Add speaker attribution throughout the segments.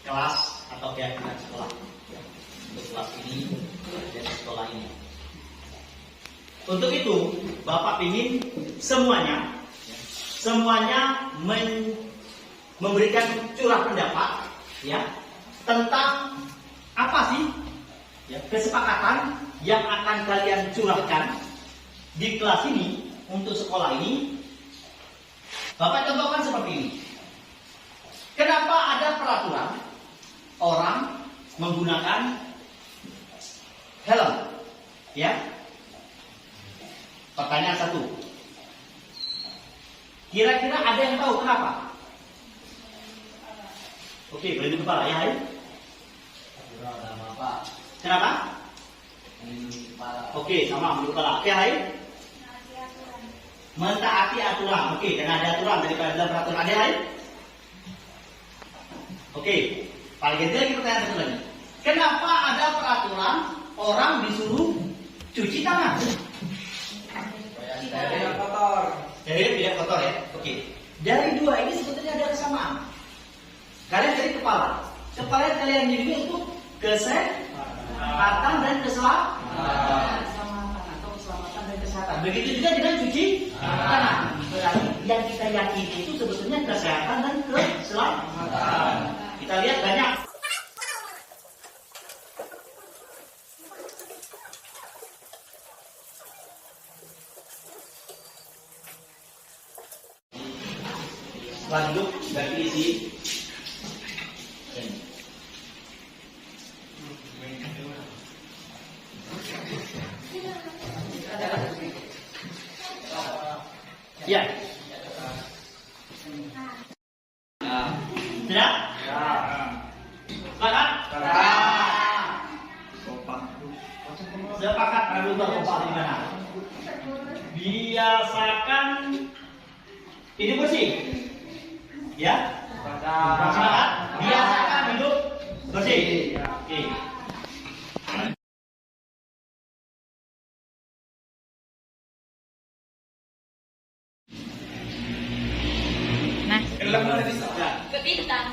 Speaker 1: kelas atau keyakinan sekolah. Untuk kelas ini dan sekolah ini. Untuk itu, Bapak ingin semuanya memberikan curah pendapat, ya, tentang apa sih, ya, kesepakatan yang akan kalian curahkan di kelas ini untuk sekolah ini. Bapak contohkan seperti ini. Kenapa ada peraturan orang menggunakan helm? Ya. Pertanyaan satu. Kira-kira ada yang tahu kenapa? Oke, berhenti kepala ya, Hai. Kenapa? Oke, sama menurut kepala. Oke, Hai. Mentaati aturan. Oke, karena ada aturan daripada dalam peraturan ada, Hai. Oke, paling ganti lagi pertanyaan satu lagi. Kenapa ada peraturan orang disuruh cuci tangan? Tidak kotor. Jadi tidak kotor ya. Oke. Dari dua ini sebetulnya ada kesamaan. Kalian dari kepala. Kepala kalian jadi untuk kesehatan dan keselamatan. Atau keselamatan dan kesehatan. Begitu juga dengan cuci tangan. Berarti yang kita yakini itu sebetulnya kesehatan dan keselamatan. Kita lihat banyak. Lanjut dari isi. Ya. Sudah? Sepakat? Sepakat lalu berkompak di mana? Biasakan ini bersih. Ya? Sepakat? Biasakan hidup bersih. Oke.
Speaker 2: Nah,
Speaker 3: ke bintang.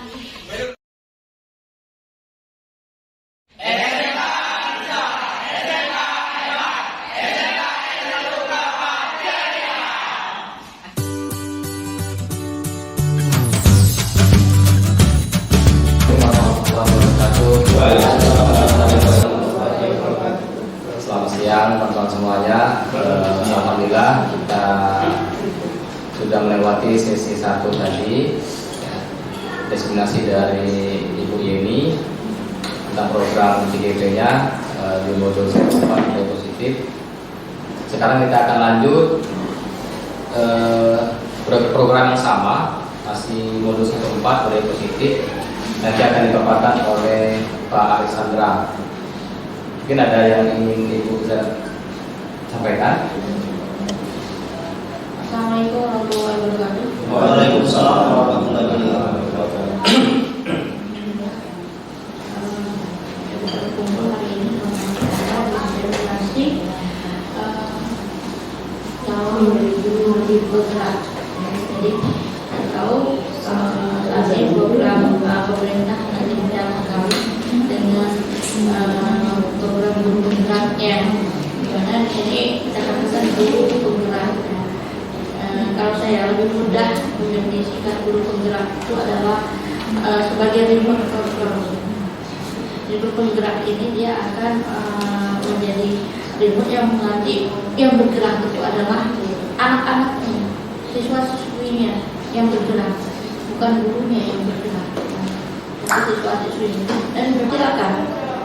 Speaker 4: Selamat siang teman-teman semuanya. Alhamdulillah kita sudah melewati sesi 1 tadi, destinasi dari Ibu Yeni tentang program CGP-nya di modul 4 nilai positif. Sekarang kita akan lanjut program yang sama, masih modul 1/4 nilai positif. Nanti akan dipaparkan oleh Pak Alexandra. Mungkin ada yang ingin Ibu bisa sampaikan?
Speaker 3: Assalamualaikum warahmatullahi wabarakatuh.
Speaker 1: Waalaikumsalam warahmatullahi wabarakatuh.
Speaker 3: Berkumpul hari ini kita berkoordinasi tahun 2000 bergerak. Jadi atau nanti program pemerintah nanti dalam kami dengan program guru penggeraknya, di mana di sini kita katakan guru penggerak. Kalau saya lebih mudah mendefinisikan guru penggerak itu adalah sebagai remote control. Guru penggerak ini dia akan menjadi remote yang mengerti, yang bergerak itu adalah anak-anaknya, siswa-siswinya yang bergerak, bukan gurunya yang bergerak. Tapi siswa-siswinya. Dan silakan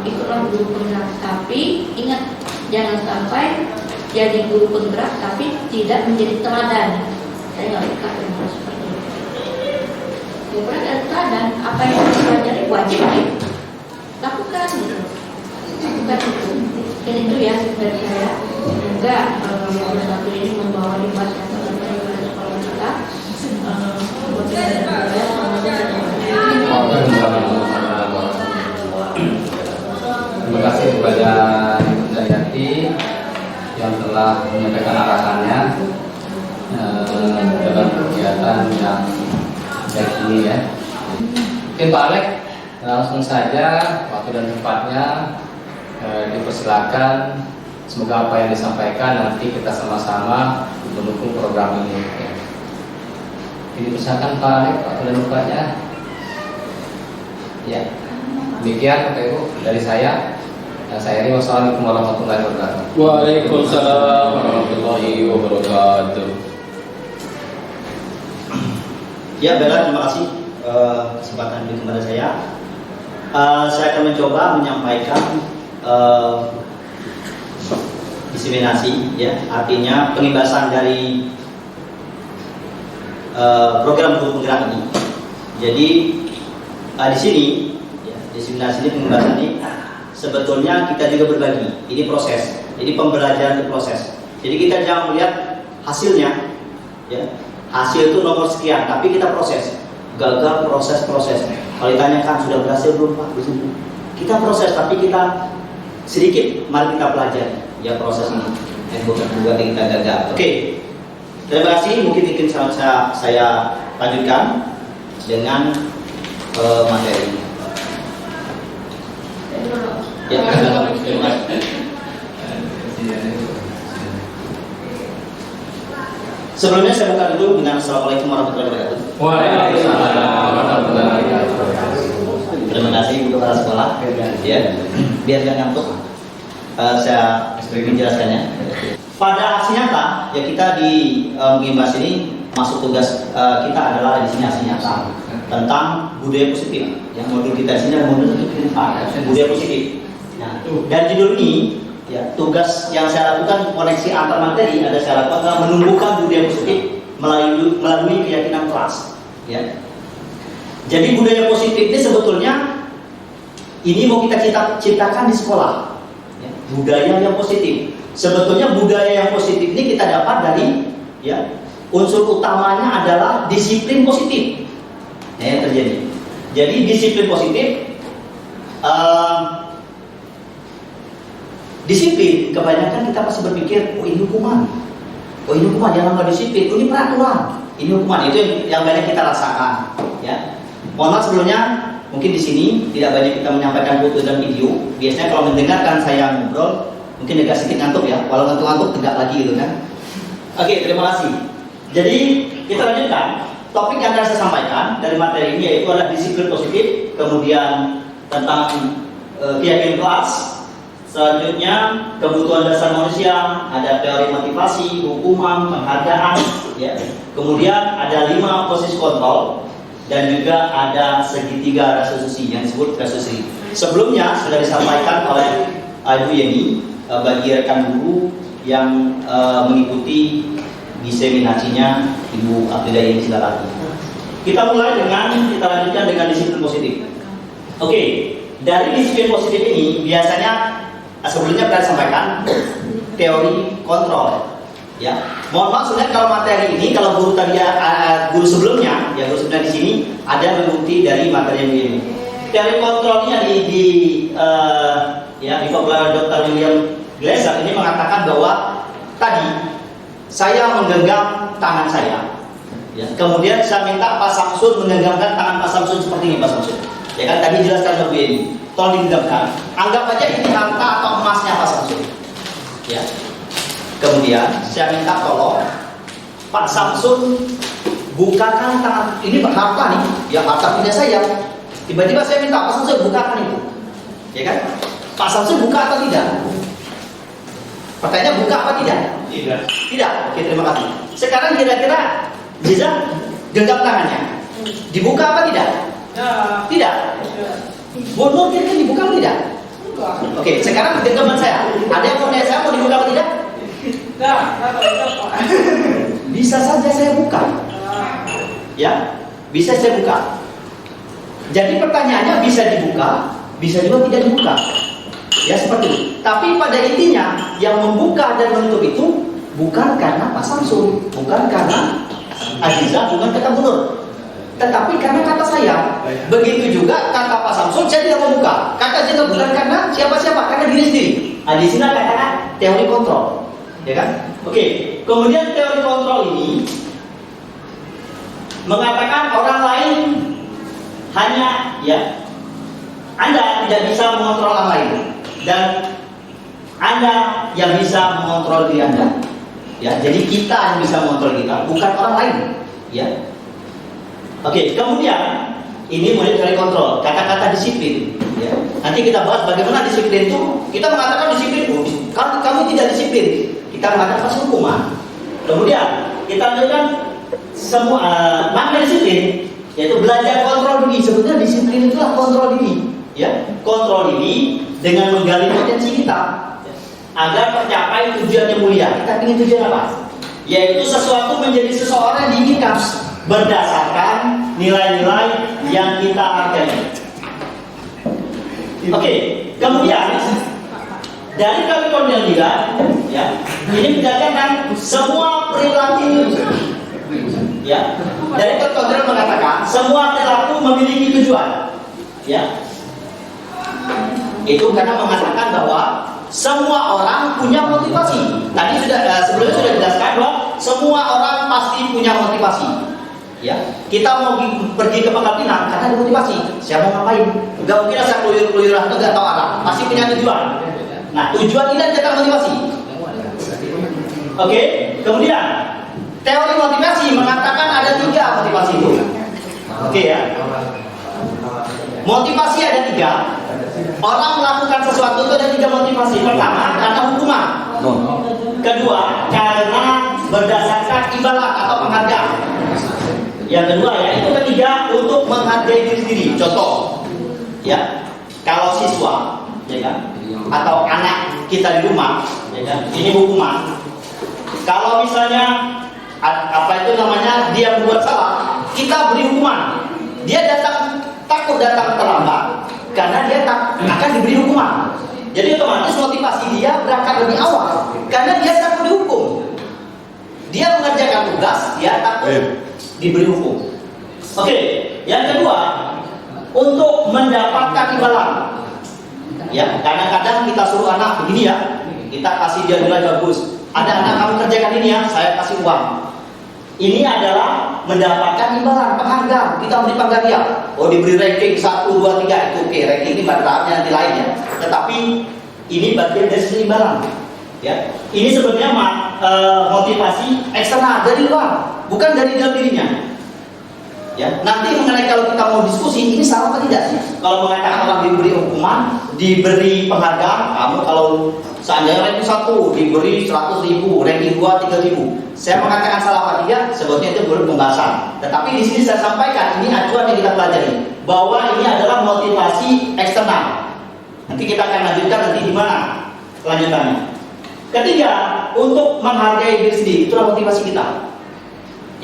Speaker 3: ikutlah guru penggerak. Tapi ingat, jangan sampai jadi guru penggerak tapi tidak menjadi teladan. Saya nggak suka dengan seperti itu. Bukan ada teladan, apa yang dipelajari wajib lakukan. Lakukan itu. Dan itu ya dari saya. Semoga modul 1 ini membawa imbas yang sangat baik pada sekolah kita.
Speaker 4: Terima kasih kepada Ibu Dayati yang telah menyampaikan arahannya dalam kegiatan yang baik ini ya. Mungkin Pak Alek Langsung saja waktu dan tempatnya dipersilakan. Semoga apa yang disampaikan nanti kita sama-sama mendukung program ini. Dipersilakan Pak Alek, waktu dan tempatnya. Ya, demikian Bapak Ibu dari saya. Saya ini wassalamualaikum warahmatullahi wabarakatuh.
Speaker 5: Waalaikumsalam warahmatullahi wabarakatuh.
Speaker 6: Ya, Bella, terima kasih kesempatan ini kepada saya. Saya akan mencoba menyampaikan diseminasi, ya, artinya pengibasan dari program guru penggerak ini. Jadi di sini, ya, diseminasi ini, pengibasan ini, sebetulnya kita juga berbagi. Ini proses. Jadi pembelajaran itu proses. Jadi kita jangan melihat hasilnya, ya. Hasil itu nomor sekian, tapi kita proses. Gagal proses. Kalau ditanyakan sudah berhasil belum Pak? Belum. Kita proses, tapi kita sedikit. Mari kita pelajari, ya, proses ini. Bukan kita gagal. Oke. Terima kasih. Mungkin saya lanjutkan dengan materi. Ya, sebelumnya saya buka dulu dengan Assalamualaikum warahmatullahi wabarakatuh.
Speaker 4: Waalaikumsalam warahmatullahi wabarakatuh.
Speaker 6: Terima kasih untuk para sekolah. Ya, biar jangan ngantuk. Saya menjelaskannya. Pada aksi nyata, ya, kita di Mengimbas ini masuk tugas kita adalah di sini aksi nyata tentang budaya positif. Yang modul kita di sini adalah modul budaya positif. Nah, dan judul ini, ya, tugas yang saya lakukan koneksi antar materi ada saya lakukan adalah menumbuhkan budaya positif melalui keyakinan kelas. Ya. Jadi budaya positif ini sebetulnya ini mau kita ciptakan di sekolah. Ya, budaya yang positif. Sebetulnya budaya yang positif ini kita dapat dari, ya, unsur utamanya adalah disiplin positif. Yang terjadi. Jadi disiplin positif. Disiplin, kebanyakan kita pasti berpikir, oh ini hukuman, yang namanya disiplin, oh ini peraturan, ini hukuman. Itu yang banyak kita rasakan, ya. Mohon maaf sebelumnya, mungkin di sini tidak banyak kita menyampaikan foto dan video. Biasanya kalau mendengarkan saya ngobrol, mungkin agak sedikit ngantuk, ya. Walau ngantuk-ngantuk tegak lagi gitu kan. Oke, terima kasih. Jadi kita lanjutkan. Topik yang akan saya sampaikan dari materi ini yaitu adalah disiplin positif, kemudian tentang keyakinan kelas. Selanjutnya kebutuhan dasar manusia, ada teori motivasi, hukuman, penghargaan, ya. Kemudian ada 5 posisi kontrol dan juga ada segitiga restitusi yang disebut restitusi. Sebelumnya sudah disampaikan oleh Ibu Yeni bagi rekan guru yang mengikuti diseminasinya Ibu Abdillah Yeni Silalati. Kita lanjutkan dengan disiplin positif. Oke, dari disiplin positif ini biasanya sebelumnya pernah sampaikan teori kontrol, ya. Mohon maaf sebenarnya kalau materi ini, kalau guru tadi guru sebelumnya, ya, guru sebelumnya di sini ada mengikuti dari materi ini. Teori kontrolnya di populer Dr. William Glasser ini mengatakan bahwa tadi saya menggenggam tangan saya, ya. Kemudian saya minta Pak Samsul menggenggamkan tangan Pak Samsul seperti ini, Pak Samsul. Ya kan tadi jelaskan lebih ini. Tolong digenggamkan. Anggap aja ini harta atau emasnya Pak Samsul. Ya. Kemudian saya minta tolong Pak Samsul bukakan tangan. Ini harta nih, ya, harta punya saya. Tiba-tiba saya minta Pak Samsul bukakan itu. Ya kan? Pak Samsul buka atau tidak? Pertanyaan buka apa tidak? Tidak. Oke, terima kasih. Sekarang kira-kira Jiza genggam tangannya. Dibuka apa tidak? Tidak. Bonur kira-kira dibuka atau tidak? Oke, sekarang genggaman saya. Ada yang mau saya mau dibuka atau tidak? Bisa saja saya buka. Ya, bisa saya buka. Jadi pertanyaannya bisa dibuka, bisa juga tidak dibuka. Ya, seperti itu. Tapi pada intinya yang membuka dan menutup itu bukan karena Pak Samsul, bukan karena Aziza, bukan kata Bunur, tetapi karena kata saya. Begitu juga kata Pak Samsul, saya tidak membuka. Kata Aziza bukan karena siapa-siapa, karena diri sendiri. Nah, di sini katakan teori kontrol, ya kan? Oke. Kemudian teori kontrol ini mengatakan orang lain hanya, ya, Anda tidak bisa mengontrol orang lain, dan Anda yang bisa mengontrol diri Anda. Ya, jadi kita yang bisa mengontrol kita, bukan orang lain. Ya. Oke, kemudian ini mulai dari kontrol, kata-kata disiplin. Ya. Nanti kita bahas bagaimana disiplin itu. Kita mengatakan disiplin, kalau kamu tidak disiplin, kita mengatakan pasti hukuman. Kemudian kita lanjutkan semua makna disiplin, yaitu belajar kontrol diri. Sebenarnya disiplin itulah kontrol diri. Ya, kontrol diri dengan menggali potensi kita agar tercapai tujuan yang mulia. Kita ingin tujuan apa? Yaitu sesuatu menjadi seseorang yang diinginkan berdasarkan nilai-nilai yang kita hargai. Oke, kemudian dari Capricorn yang juga, ya, ini menjelaskan semua perilaku, ya, dari Capricorn mengatakan semua perilaku memiliki tujuan, ya. Itu karena mengatakan bahwa semua orang punya motivasi. Tadi sebelumnya sudah dijelaskan bahwa semua orang pasti punya motivasi. Ya, kita mau pergi ke Pangkal Pinang karena ada motivasi. Saya mau ngapain? Gak mungkin saya keluyur-keluyuran itu gak tahu arah. Pasti punya tujuan. Nah, tujuan ini adalah motivasi. Oke, kemudian teori motivasi mengatakan ada 3 motivasi itu. Oke ya. Motivasi ada 3. Orang melakukan sesuatu itu ada 3 motivasi. Pertama, karena hukuman. Kedua, karena berdasarkan imbalan atau penghargaan. Yang kedua, yaitu ketiga, untuk menghargai diri sendiri. Contoh, ya, kalau siswa, ya kan, atau anak kita di rumah, ya kan, ini hukuman. Kalau misalnya apa itu namanya, dia membuat salah, kita beri hukuman. Dia takut datang terlambat karena dia akan diberi hukuman. Jadi otomatis motivasi dia berangkat lebih awal karena dia takut dihukum. Dia mengerjakan tugas, dia takut diberi hukum. Oke, yang kedua, untuk mendapatkan imbalan. Ya, kadang-kadang kita suruh anak begini ya, kita kasih dia nilai bagus. Ada anak kamu kerjakan ini ya, saya kasih uang. Ini adalah mendapatkan imbalan, penghargaan. Kita beri penghargaan dia. Oh, diberi ranking 1, 2, 3 itu oke. Ranking ini pada nanti lain ya. Tetapi ini bagian dari imbalan. Ya, ini sebenarnya motivasi eksternal dari luar, bukan dari dalam dirinya. Ya, nanti mengenai kalau kita mau diskusi ini salah atau tidak sih? Kalau mengatakan orang diberi hukuman, diberi penghargaan, kamu kalau seandainya ranking 1 diberi 100.000, ranking 2 3.000. Saya mengatakan salah apa tidak? Sebetulnya itu baru pembahasan. Tetapi di sini saya sampaikan ini acuan yang kita pelajari bahwa ini adalah motivasi eksternal. Nanti kita akan lanjutkan nanti di mana kelanjutannya. Ketiga, untuk menghargai diri sendiri, itulah motivasi kita.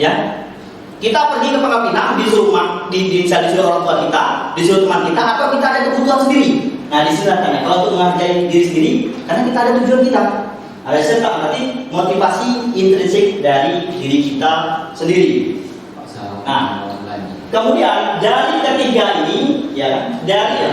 Speaker 6: Ya, kita pergi ke Pangkal Pinang disuruh orang tua kita, disuruh teman kita, atau kita ada kebutuhan sendiri. Nah, di sini tanya, kalau untuk menghargai diri sendiri, karena kita ada tujuan kita. Ada serta berarti motivasi intrinsik dari diri kita sendiri. Nah, kemudian dari ketiga ini, ya, dari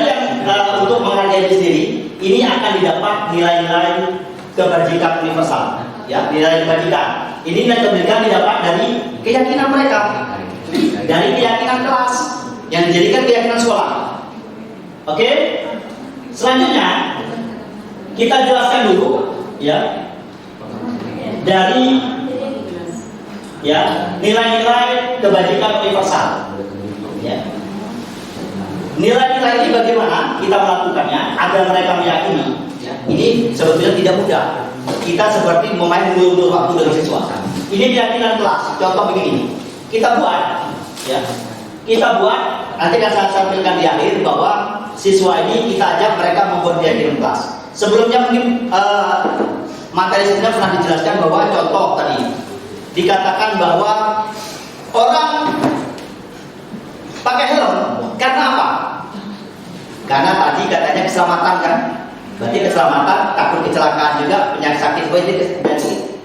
Speaker 6: yang untuk menghargai diri sendiri, ini akan didapat nilai-nilai kebajikan universal, ya, nilai kebajikan. Ini nilai kebajikan didapat dari keyakinan mereka, dari keyakinan kelas yang dijadikan keyakinan sekolah. Oke, selanjutnya kita jelaskan dulu, ya, dari ya nilai-nilai kebajikan universal. Ya. Nilai-nilai ini bagaimana kita melakukannya agar mereka meyakini. Ya. Ini sebetulnya tidak mudah. Kita seperti memain ulur waktu dengan siswa. Ini keyakinan kelas. Contoh begini, kita buat, ya, kita buat. Nanti akan saya sampaikan di akhir bahwa siswa ini kita ajak mereka membuat keyakinan kelas. Sebelumnya mungkin materi sebelumnya pernah dijelaskan bahwa contoh tadi dikatakan bahwa orang pakai helm karena apa? Karena tadi katanya keselamatan kan? Berarti keselamatan, takut kecelakaan juga, penyakit sakit, jadi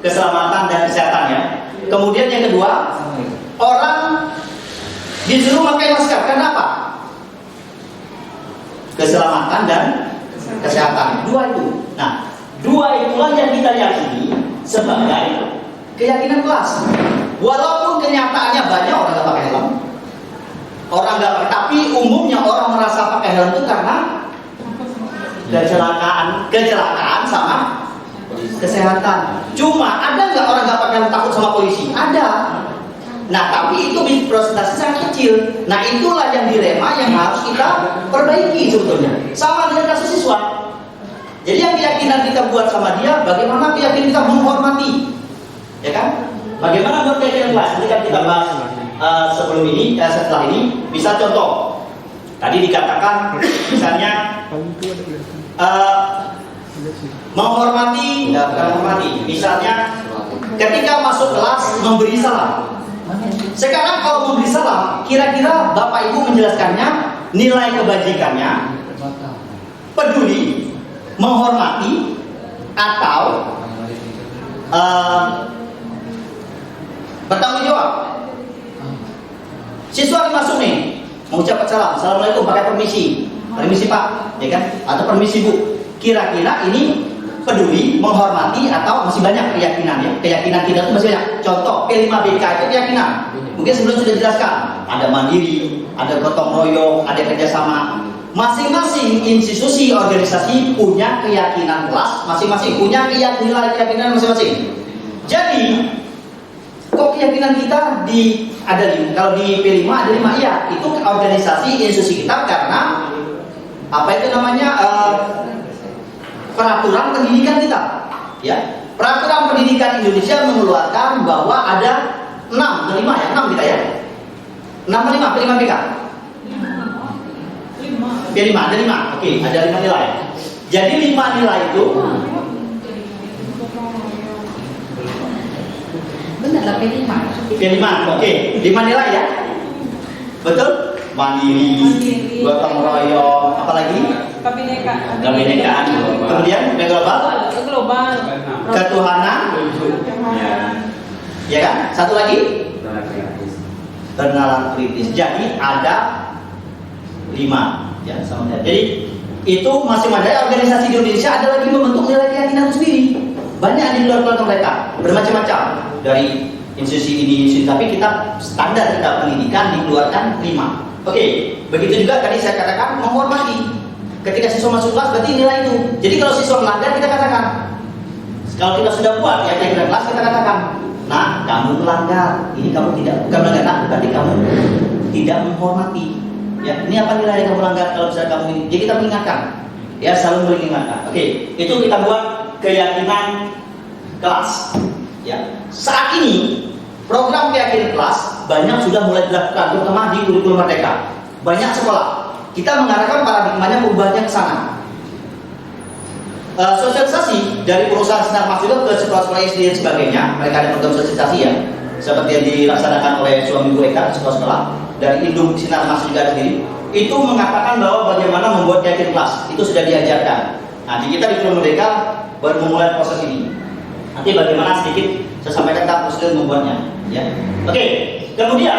Speaker 6: keselamatan dan kesehatan ya. Kemudian yang kedua, orang disuruh pakai masker karena apa? Keselamatan dan kesehatan. Dua itu. Nah, dua itulah yang kita yakini sebagai keyakinan kelas. Walaupun kenyataannya banyak orang nggak pakai helm, orang nggak pakai, tapi umumnya orang merasa pakai helm dalam itu karena kecelakaan sama kesehatan. Cuma ada nggak orang nggak pakai helm takut sama polisi? Ada. Nah, tapi itu persentase sangat kecil. Nah, itulah yang dilema yang harus kita perbaiki sebetulnya. Sama dengan kasus siswa. Jadi yang keyakinan kita buat sama dia, bagaimana keyakinan kita menghormati, ya kan? Bagaimana buat keyakinan kelas? Nanti kan kita bahas sebelum ini, setelah ini. Bisa contoh. Tadi dikatakan, misalnya menghormati, bukan menghormati. Misalnya, ketika masuk kelas memberi salam. Sekarang kalau memberi salam, kira-kira Bapak Ibu menjelaskannya, nilai kebajikannya, peduli, menghormati, atau bertanggung jawab. Siswa lagi masuk nih, mengucapkan salam, assalamualaikum, pakai permisi, permisi Pak, ya kan? Atau permisi Bu. Kira-kira ini peduli, menghormati, atau masih banyak keyakinan ya? Keyakinan kita itu masih banyak. Contoh P5BK itu keyakinan. Mungkin sebelum sudah dijelaskan, ada mandiri, ada gotong royong, ada kerjasama. Masing-masing institusi organisasi punya keyakinan kelas, masing-masing punya nilai keyakinan masing-masing. Jadi, kok keyakinan kita kalau di P5 ada 5 ya, itu organisasi institusi kita karena apa itu namanya peraturan pendidikan kita, ya. Peraturan pendidikan Indonesia mengeluarkan bahwa ada 6 kita ya. 6 5 P5BK. P5 ada 5. Oke, ada 5 nilai. Jadi 5 nilai itu
Speaker 2: Benar lah P5.
Speaker 6: P5. Oke, 5 nilai ya. Betul? Mandiri, gotong royong, apalagi? Kebinekaan. Kemudian global. Ketuhanan. Ya kan? Satu lagi? Kenalan kritis. Jadi ada 5 ya sama saya. Jadi itu masing-masing organisasi di Indonesia ada lagi membentuk nilai keyakinan sendiri. Banyak di luar mereka, bermacam-macam dari institusi ini, institusi tapi kita standar kita pendidikan dikeluarkan 5. Oke, begitu juga tadi saya katakan menghormati. Ketika siswa masuk kelas berarti nilai itu. Jadi kalau siswa melanggar kita katakan. Kalau kita sudah buat ya keyakinan kelas kita katakan, nah kamu melanggar, ini kamu bukan melanggar, nah berarti kamu tidak menghormati. Ya, ini apa nilai yang kamu langgar kalau misalnya kamu ini? Jadi kita mengingatkan, ya selalu mengingatkan. Oke, itu kita buat keyakinan kelas. Ya, saat ini program keyakinan kelas banyak sudah mulai dilakukan, terutama di kurikulum Merdeka. Banyak sekolah kita mengarahkan paradigmanya perubahannya ke sana. Sosialisasi dari perusahaan Sinar Mas juga ke sekolah-sekolah SD dan sebagainya. Mereka ada program sosialisasi ya, seperti yang dilaksanakan oleh suami Bu Eka di sekolah-sekolah. Dari Induk Sinar Mas juga sendiri itu mengatakan bahwa bagaimana membuat keyakinan kelas itu sudah diajarkan. Nah, di kita di Kurikulum Merdeka baru memulai proses ini. Nanti bagaimana sedikit saya sampaikan tentang prosedur membuatnya. Ya, oke. Kemudian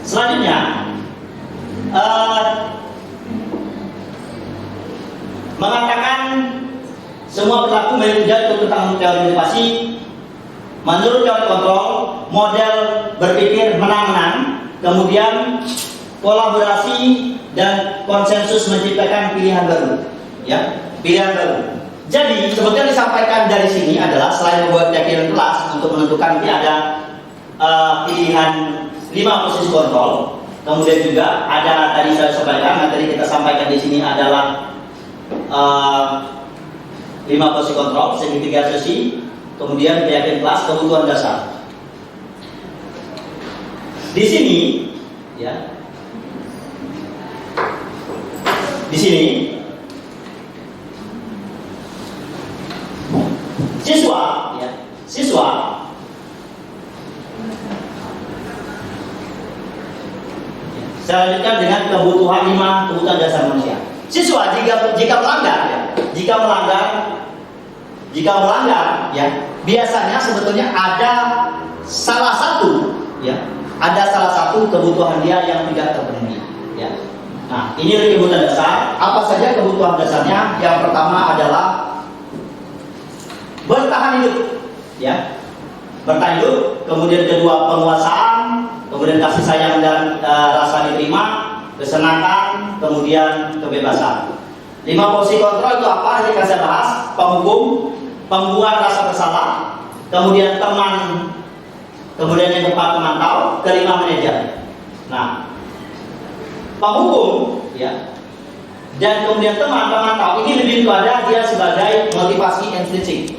Speaker 6: selanjutnya mengatakan semua berlaku menjadi tentang teori motivasi. Menurut teori kontrol, model berpikir menang-menang. Kemudian kolaborasi dan konsensus menciptakan pilihan baru, ya, pilihan baru. Jadi sebetulnya disampaikan dari sini adalah selain membuat keyakinan kelas untuk menentukan ini ada pilihan 5 posisi kontrol. Kemudian juga ada tadi saya sampaikan, tadi kita sampaikan di sini adalah 5 posisi kontrol, segitiga sesi, kemudian keyakinan kelas, kebutuhan dasar. Di sini, ya, di sini siswa, ya, siswa saya lanjutkan dengan kebutuhan 5 kebutuhan dasar manusia. Siswa jika melanggar, ya, biasanya sebetulnya ada salah satu, ya. Ada salah satu kebutuhan dia yang tidak terpenuhi. Ya. Nah, ini kebutuhan dasar. Apa saja kebutuhan dasarnya? Yang pertama adalah bertahan hidup. Ya, bertahan hidup. Kemudian kedua penguasaan. Kemudian kasih sayang dan rasa diterima, kesenangan, kemudian kebebasan. 5 posisi kontrol itu apa? Yang akan saya bahas: penghukum, pembuat rasa bersalah, kemudian teman, kemudian yang keempat pemantau, kelima manajer. Nah, penghukum, ya, dan kemudian teman pemantau ini lebih kepada dia sebagai motivasi intrinsik.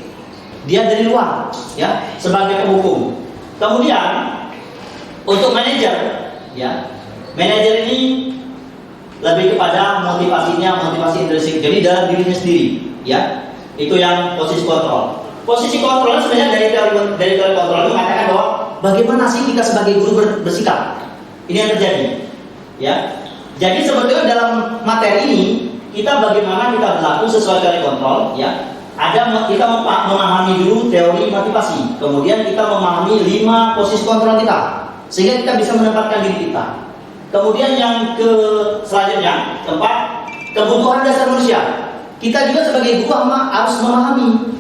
Speaker 6: Dia dari luar, ya, sebagai penghukum. Kemudian untuk manajer, ya, manajer ini lebih kepada motivasinya, motivasi intrinsik. Jadi dalam dirinya sendiri, ya. Itu yang posisi kontrol. Posisi kontrol sebenarnya dari teori kontrol itu mengatakan bahwa bagaimana sih kita sebagai guru bersikap. Ini yang terjadi, ya. Jadi sebetulnya dalam materi ini kita bagaimana kita berlaku sesuai teori kontrol, ya. Kita memahami dulu teori motivasi, kemudian kita memahami 5 posisi kontrol kita, sehingga kita bisa menempatkan diri kita. Kemudian yang selanjutnya, keempat, kebutuhan dasar manusia. Kita juga sebagai guru harus memahami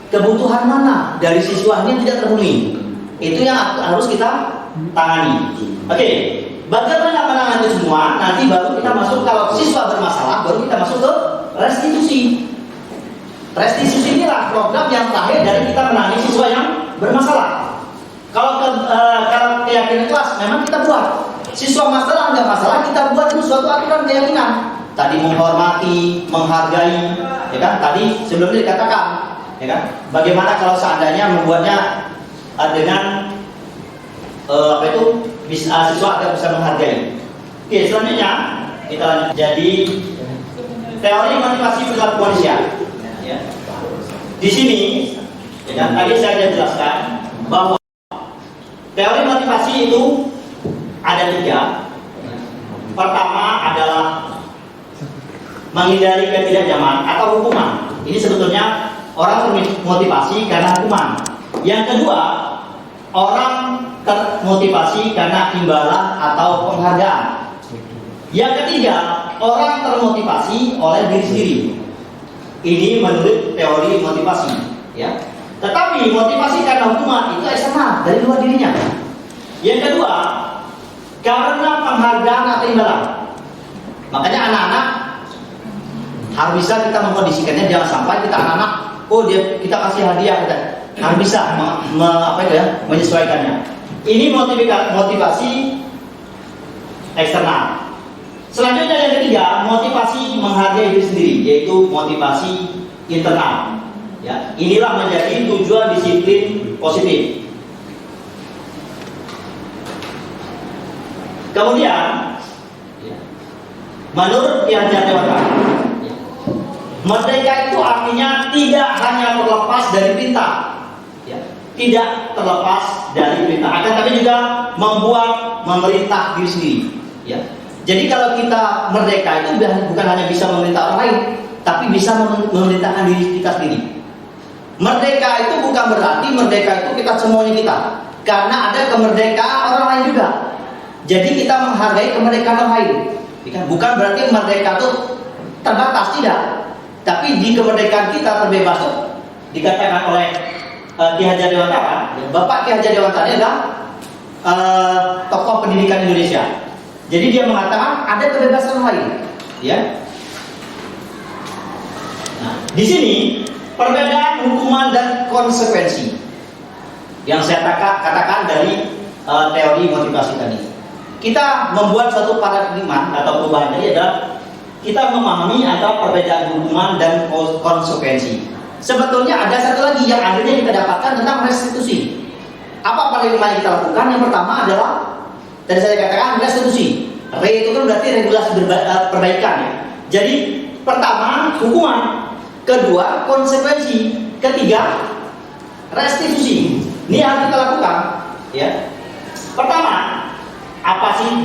Speaker 6: kebutuhan mana dari siswa yang tidak terpenuhi. Itu yang harus kita tangani. Oke, bagaimana menangani itu semua? Nanti baru kita masuk, kalau siswa bermasalah, baru kita masuk ke restitusi. Restitusi inilah program yang terakhir dari kita menangani siswa yang bermasalah. Kalau keyakinan kelas memang kita buat. Siswa masalah nggak masalah, kita buat itu suatu aturan keyakinan. Tadi menghormati, menghargai, ya kan? Tadi sebelumnya dikatakan, ya kan? Bagaimana kalau seandainya membuatnya dengan bisa siswa agar bisa menghargai. Oke, selanjutnya kita lanjut. Jadi teori motivasi perilaku manusia. Ya. Di sini, ya kan? Tadi saya sudah jelaskan bahwa teori motivasi itu ada 3. Pertama adalah menghindari ketidaknyamanan atau hukuman. Ini sebetulnya orang termotivasi karena hukuman. Yang kedua, orang termotivasi karena imbalan atau penghargaan. Yang ketiga, orang termotivasi oleh diri sendiri. Ini menurut teori motivasi, ya. Tetapi motivasi karena hukuman itu eksternal, dari luar dirinya. Yang kedua, karena penghargaan atau imbalan. Makanya anak-anak harus bisa kita mengkondisikannya, jangan sampai kita anak-anak, kita kasih hadiah, kita harus bisa menyesuaikannya. Ini motivasi eksternal. Selanjutnya yang ketiga, motivasi menghargai diri sendiri, yaitu motivasi internal. Ya, inilah menjadi tujuan disiplin positif. Kemudian, menurut Ki Hajar Dewantara, merdeka itu artinya tidak hanya terlepas dari perintah, ya, tidak terlepas dari perintah, akan tapi juga memerintah diri sendiri. Ya. Jadi kalau kita merdeka itu bukan hanya bisa memerintah orang lain, tapi bisa memerintahkan diri kita sendiri. Merdeka itu bukan berarti merdeka itu kita semuanya kita, karena ada kemerdekaan orang lain juga. Jadi kita menghargai kemerdekaan orang lain. Bukan berarti merdeka itu terbatas, tidak. Tapi di kemerdekaan kita terbebas itu dikatakan oleh Ki Hajar Dewantara. Bapak Ki Hajar Dewantara adalah tokoh pendidikan Indonesia. Jadi dia mengatakan ada kebebasan lain, ya. Nah, di sini perbedaan hukuman dan konsekuensi yang saya katakan dari teori motivasi tadi. Kita membuat suatu paradigma atau perubahan tadi adalah kita memahami antara perbedaan hukuman dan konsekuensi. Sebetulnya ada satu lagi yang akhirnya kita dapatkan tentang restitusi. Apa paradigma yang kita lakukan? Yang pertama adalah tadi saya katakan restitusi. Re itu kan berarti regulasi perbaikan, ya. Jadi pertama hukuman, kedua konsekuensi, ketiga restitusi. Ini yang kita lakukan, ya. Pertama, apa sih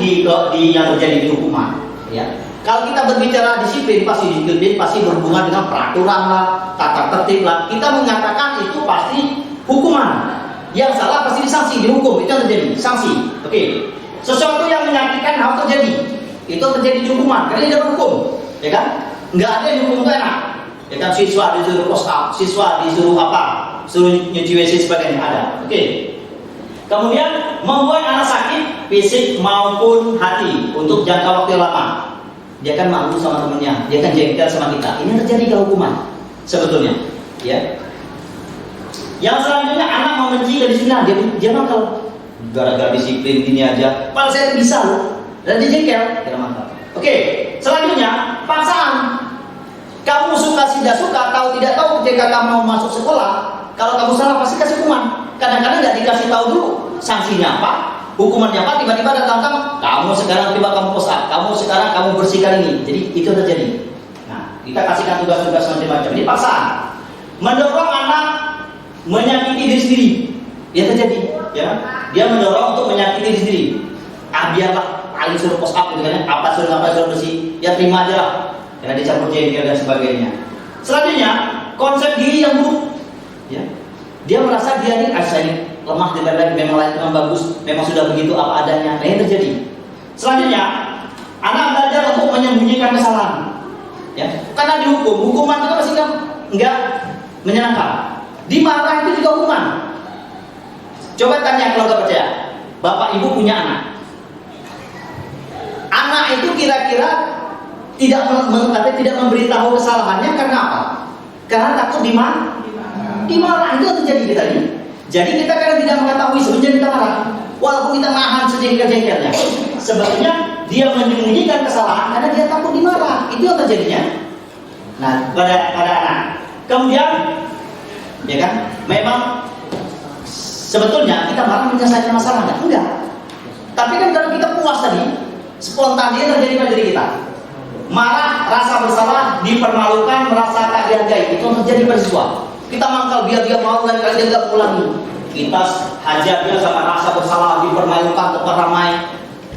Speaker 6: yang terjadi di hukuman, ya? Kalau kita berbicara disiplin pasti berhubungan dengan peraturan lah, tata tertib lah. Kita mengatakan itu pasti hukuman. Yang salah pasti disanksi, dihukum, itu yang terjadi, sanksi. Oke. Sesuatu yang menyakitkan harus terjadi. Itu terjadi di hukuman, karena ini adalah hukum, ya kan? Nggak ada yang hukum itu enak. Ya kan, siswa disuruh post up, siswa disuruh apa? Suruh nyuci WC sebagainya, ada. Oke. Kemudian membuat anak sakit fisik maupun hati untuk jangka waktu lama. dia akan malu sama temennya, dia akan jengkel sama kita. Ini yang terjadi kalau hukuman sebetulnya, ya. Yang selanjutnya anak membenci kedisiplinan, dia nakal gara-gara disiplin ini aja. Padahal saya bisa loh, dan dia jengkel, kira mantap. Oke, selanjutnya paksaan. Kamu suka tidak suka, tahu tidak tahu, ketika kamu mau masuk sekolah, kalau kamu salah pasti kasih hukuman. Kadang-kadang nggak dikasih tahu dulu sanksinya apa, hukumannya apa, tiba-tiba datang, kamu sekarang tiba kamu push up, kamu sekarang kamu bersihkan ini. Jadi itu terjadi. Nah, kita kasihkan tugas-tugas macam-macam. Ini paksaan. Mendorong anak menyakiti diri sendiri, dia terjadi, ya. Dia mendorong untuk menyakiti diri sendiri. Biarlah paling suruh push up gitu kan, apa suruh bersih, ya terima aja lah, karena dicampur jengkel dan sebagainya. Selanjutnya konsep diri yang buruk, ya. Dia merasa dia ini lemah dibanding memang bagus, memang sudah begitu apa adanya. Nah, yang terjadi. Selanjutnya anak belajar untuk menyembunyikan kesalahan, ya. Karena dihukum, hukuman itu pasti enggak menyenangkan. Dimarah itu juga hukuman. Coba tanya kalau nggak percaya, bapak ibu punya anak. Anak itu kira-kira tidak memberitahu kesalahannya karena apa? Karena takut dimarah. Itu yang terjadi kita ini. Jadi kita kadang tidak mengetahui sebenarnya kita marah, walaupun kita nahan sejengkel-jengkelnya. Sebetulnya dia menyembunyikan kesalahan karena dia takut dimarah. Itu yang terjadinya. Nah, pada anak. Kemudian, ya kan? Memang sebetulnya kita marah menyelesaikan masalah, enggak? Tapi kan kalau kita puas tadi, spontan dia terjadi pada diri kita. Marah, rasa bersalah, dipermalukan, merasa tak dihargai, itu yang terjadi pada siswa. Kita mangkal biar dia mau dan kali dia nggak ulangi. Kita hajar dia sama rasa bersalah, dipermalukan, tempat ramai,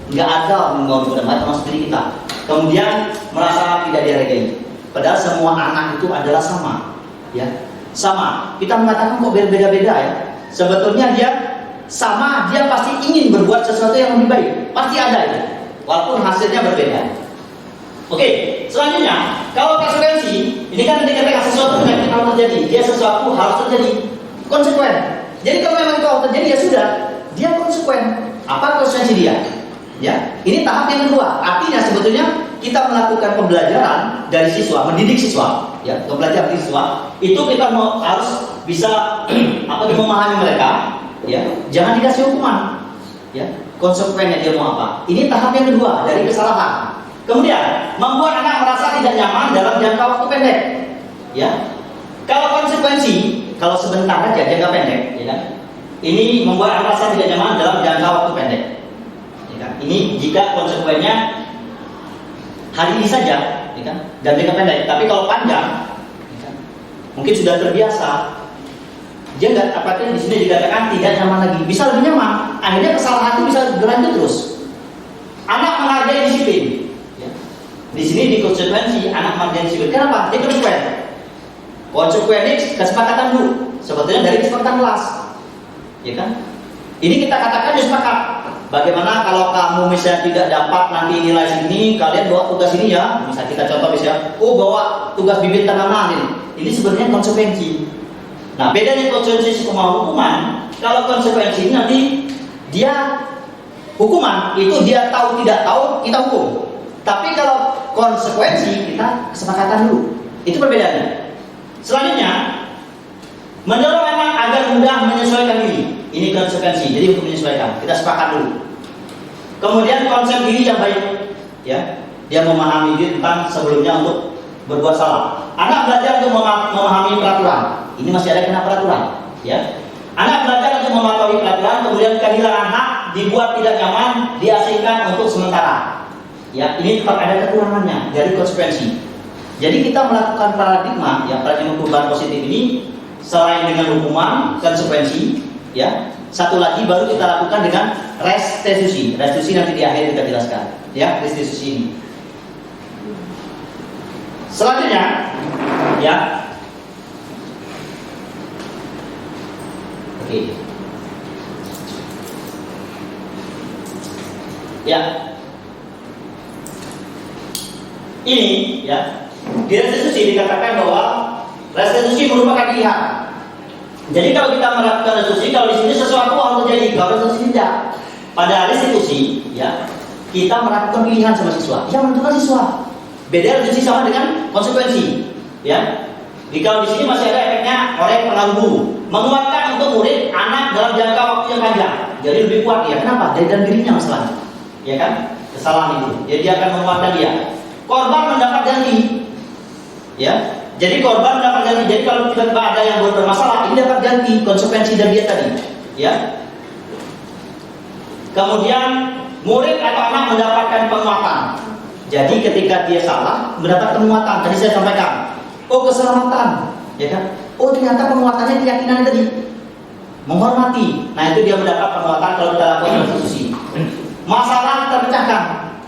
Speaker 6: nggak ada mau berdamai termasuk diri kita. Kemudian merasa tidak dihargai. Padahal semua anak itu adalah sama, ya. Sama. Kita mengatakan kok berbeda-beda ya. Sebetulnya dia sama, dia pasti ingin berbuat sesuatu yang lebih baik. Pasti ada itu. Walaupun hasilnya berbeda. Oke, selanjutnya kalau konsekuensi, ini kan dikatakan sesuatu penyakit harus terjadi, dia sesuatu harus terjadi, konsekuen. Jadi kalau memang itu harus terjadi ya sudah, dia konsekuen. Apa konsekuensi dia? Ya, ini tahap yang kedua. Artinya sebetulnya kita melakukan pembelajaran dari siswa, mendidik siswa, ya, pembelajaran siswa, itu kita harus bisa memahami mereka, ya, jangan dikasih hukuman, ya, konsekuennya dia mau apa. Ini tahap yang kedua dari kesalahan. Kemudian membuat anak merasa tidak nyaman dalam jangka waktu pendek, ya. Kalau konsekuensi, kalau sebentar aja jangka pendek, ya kan? Ini membuat anak merasa tidak nyaman dalam jangka waktu pendek, ya kan? Ini jika konsekuensinya hari ini saja, ya kan? Dan jangka pendek. Tapi kalau panjang, ya kan? Mungkin sudah terbiasa, dia nggak di sini dikatakan tidak nyaman lagi, bisa lebih nyaman. Akhirnya kesalahan itu bisa berlanjut terus. Anak menghargai disiplin. Di sini di konsekuensi anak menghargai disiplin. Kenapa? Dia konsekuen. Konsekuen ini kesepakatan dulu. Sebetulnya dari kesepakatan kelas, ya kan? Ini kita katakan dia sepakat. Bagaimana kalau kamu misalnya tidak dapat nanti nilai segini, kalian bawa tugas ini ya. Misalnya kita contoh misalnya, bawa tugas bibit tanaman ini. Ini sebenarnya konsekuensi. Nah, bedanya konsekuensi sama hukuman. Kalau konsekuensi nanti dia hukuman itu dia tahu tidak tahu kita hukum. Tapi kalau konsekuensi kita kesepakatan dulu. Itu perbedaannya. Selanjutnya, mendorong anak agar mudah menyesuaikan diri. Ini konsekuensi. Jadi untuk menyesuaikan, kita sepakat dulu. Kemudian konsep diri yang baik, ya. Dia memahami diri tentang sebelumnya untuk berbuat salah. Anak belajar untuk memahami peraturan. Ini masih ada kena peraturan, ya. Anak belajar untuk mematuhi peraturan, kemudian kehilangan hak, dibuat tidak nyaman, diasingkan untuk sementara. Ya, ini tetap ada kekurangannya dari konsekuensi. Jadi kita melakukan paradigma perubahan positif ini selain dengan hukuman, konsekuensi, ya. Satu lagi baru kita lakukan dengan restitusi. Restitusi nanti di akhir kita jelaskan, ya, restitusi ini. Selanjutnya, ya. Oke. Ya. Ini, ya, di restitusi dikatakan bahwa restitusi merupakan pilihan. Jadi kalau kita melakukan restitusi, kalau di sini sesuatu harus terjadi, kalau restitusi tidak. Pada restitusi, ya, kita melakukan pilihan sama siswa. Yang menentukan siswa. Beda restitusi sama dengan konsekuensi. Ya. Jika di sini masih ada efeknya oleh pengganggu, menguatkan untuk murid anak dalam jangka waktu yang panjang. Jadi lebih kuat dia. Kenapa? Dari dalam dirinya masalahnya. Ya kan? Kesalahan itu. Jadi dia akan menguatkan dia. Korban mendapat ganti. Ya. Jadi korban mendapat ganti. Jadi kalau tiba-tiba ada yang bermasalah, ini dapat ganti konsekuensi dari dia tadi. Ya. Kemudian murid atau anak mendapatkan penguatan. Jadi ketika dia salah, mendapat penguatan. Tadi saya sampaikan. Oh, keselamatan, ya kan? Oh, ternyata penguatannya keyakinan tadi, menghormati. Nah, itu dia mendapat penguatan kalau kita lakukan restitusi. Masalah terpecahkan.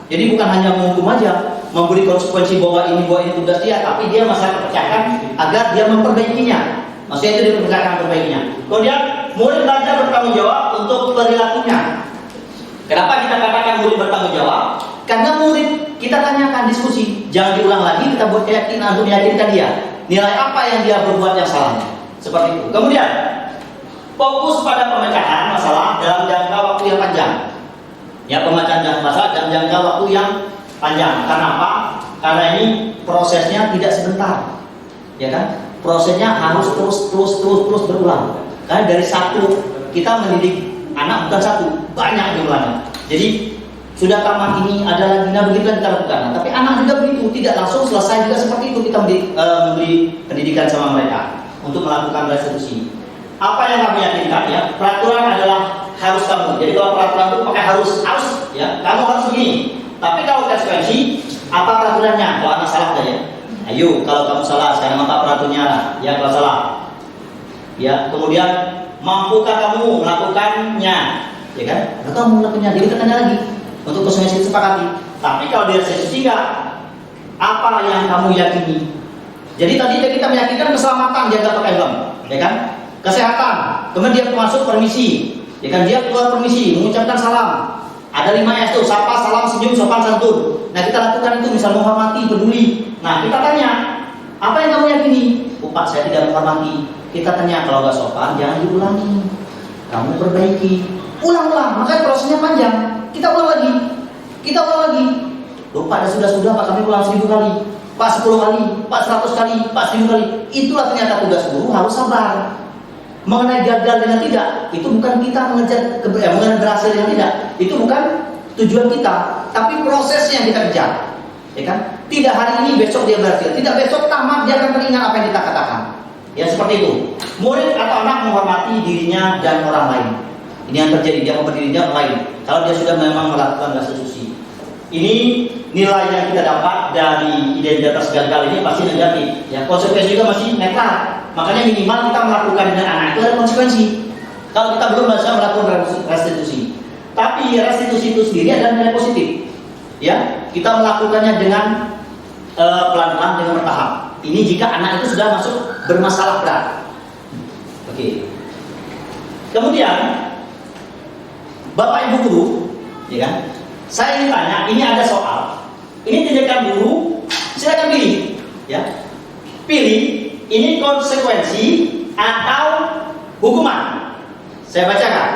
Speaker 6: Jadi bukan hanya menghukum aja, memberi konsekuensi bahwa ini tugas dia, tapi dia masalah terpecahkan agar dia memperbaikinya. Maksudnya itu dia perbaikinya. Kemudian murid belajar bertanggung jawab untuk perilakunya. Kenapa kita katakan murid bertanggung jawab? Karena murid kita tanyakan diskusi, jangan diulang lagi, kita buat keyakinan untuk meyakinkan dia nilai apa yang dia berbuat yang salah. Seperti itu. Kemudian fokus pada pemecahan masalah dalam jangka waktu yang panjang. Ya, pemecahan masalah dalam jangka waktu yang panjang. Karena apa? Karena ini prosesnya tidak sebentar. Ya kan? Prosesnya harus terus berulang. Karena dari satu kita mendidik anak bukan satu, banyak jumlahnya. Jadi sudah tamat ini ada lagi, nah begitu kita lakukan. Tapi anak juga begitu, tidak langsung selesai juga seperti itu kita memberi pendidikan sama mereka untuk melakukan restitusi. Apa yang kami yakinkan ya, peraturan adalah harus kamu. Jadi kalau peraturan itu pakai harus ya, kamu harus begini. Tapi kalau konsekuensi, apa peraturannya? Kalau anak salah ya, ayo kalau kamu salah sekarang apa peraturannya? Ya kalau salah, ya kemudian mampukah kamu melakukannya? Ya kan? Atau kamu melakukannya? Jadi kita tanya lagi. Untuk konsekuensi disepakati. Tapi kalau dia restitusi apa yang kamu yakini? Jadi tadi kita meyakinkan keselamatan, jaga pakai helm, ya kan? Kesehatan, kemudian dia masuk permisi, ya kan? Dia keluar permisi, mengucapkan salam. Ada 5S tuh, sapa, salam, senyum, sopan, santun. Nah kita lakukan itu, misal menghormati, peduli. Nah kita tanya, apa yang kamu yakini? Oh Pak, saya tidak menghormati. Kita tanya, kalau nggak sopan, jangan diulangi. Kamu perbaiki. Ulang-ulang, makanya prosesnya panjang. Kita ulang lagi. Loh Pak, sudah Pak, kami ulang 1000 kali, Pak 10 kali, Pak 100 kali, Pak 1000 kali. Itulah ternyata tugas guru, harus sabar. Mengenai gagal dengan tidak, itu bukan kita mengejar mengenai berhasil dengan tidak, itu bukan tujuan kita, tapi prosesnya yang kita kejar, ya kan? Tidak hari ini, besok dia berhasil, tidak besok tamat dia akan teringat apa yang kita katakan. Ya seperti itu. Murid atau anak menghormati dirinya dan orang lain. Ini yang terjadi, dia memberi dirinya orang lain. Kalau dia sudah memang melakukan restitusi, ini nilai yang kita dapat dari identitas gagal ini pasti negatif. Ya, konsekuensi juga masih netral. Makanya minimal kita melakukan dengan anak itu ada konsekuensi. Kalau kita belum bisa melakukan restitusi, tapi restitusi itu sendiri ada nilai positif. Ya, kita melakukannya dengan pelan-pelan dengan bertahap. Ini jika anak itu sudah masuk bermasalah berat. Oke. Kemudian Bapak Ibu guru, ya kan? Saya ingin tanya, ini ada soal. Ini tindakan guru, silakan pilih, ya. Pilih, ini konsekuensi atau hukuman. Saya bacakan.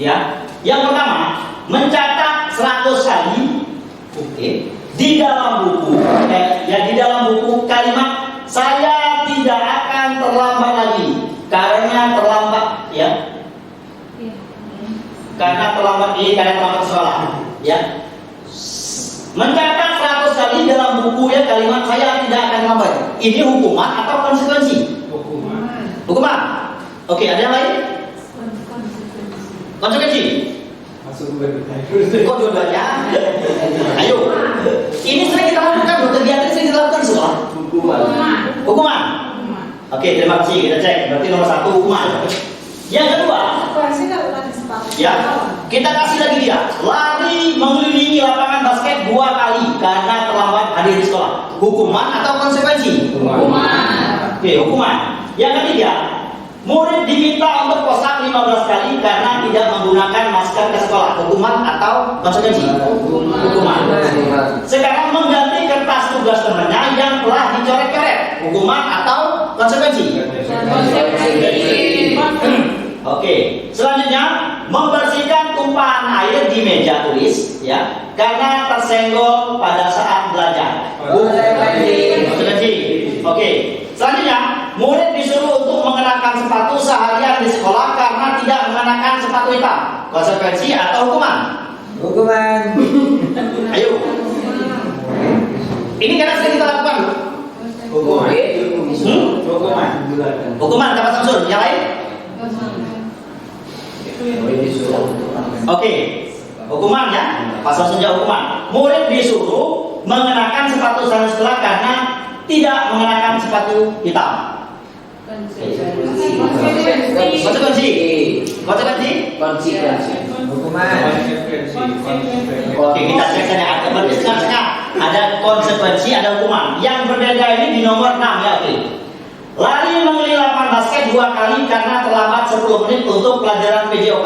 Speaker 6: Ya. Yang pertama, mencatat 100 kali, oke, di dalam buku, di dalam buku kalimat saya tidak akan terlambat lagi karena terlambat, ya. Karena terlambat sekolah, ya. Mencatat 100 kali dalam buku ya kalimat saya tidak akan lambat. Ini hukuman atau konsekuensi? Hukuman. Oke, ada yang lain? Konsekuensi. Kok dua-duanya? Ayo. Ini sering kita lakukan, kegiatan sering kita lakukan di sekolah. Hukuman. Oke, terima kasih. Kita cek. Berarti nomor 1 hukuman. Yang kedua, ya, kita kasih lagi dia lari mengelilingi lapangan basket 2 kali karena terlambat hadir di sekolah. Hukuman atau konsekuensi? Hukuman. Oke, hukuman. Yang ketiga, murid diminta untuk puasa 15 kali karena tidak menggunakan masker ke sekolah. Hukuman atau konsekuensi? Hukuman. Sekarang mengganti kertas tugas temannya yang telah dicoret-coret. Hukuman atau konsekuensi? Konsekuensi. Oke, selanjutnya membersihkan tumpahan air di meja tulis, ya, karena tersenggol pada saat belajar. Konsekuensi. Oke. Selanjutnya, murid disuruh untuk mengenakan sepatu seharian di sekolah karena tidak mengenakan sepatu hitam. Konsekuensi atau hukuman?
Speaker 7: Hukuman.
Speaker 6: Ayo. Ini karena sudah kita lakukan.
Speaker 7: Hukuman.
Speaker 6: Hukuman, dapat Samsul. Yang lain? Oke. Hukuman ya. Pasal senja hukuman. Murid disuruh mengenakan sepatu sandal sekolah karena tidak mengenakan sepatu hitam. Konsekuensi.
Speaker 7: Hukuman.
Speaker 6: Oke, kita cek saja. Ada berarti setengah-setengah. Ada konsekuensi, ada hukuman. Yang berbeda ini di nomor 6 ya. Oke. Lari mengelilingi lapangan basket 2 kali karena terlambat 10 menit untuk pelajaran PJOK.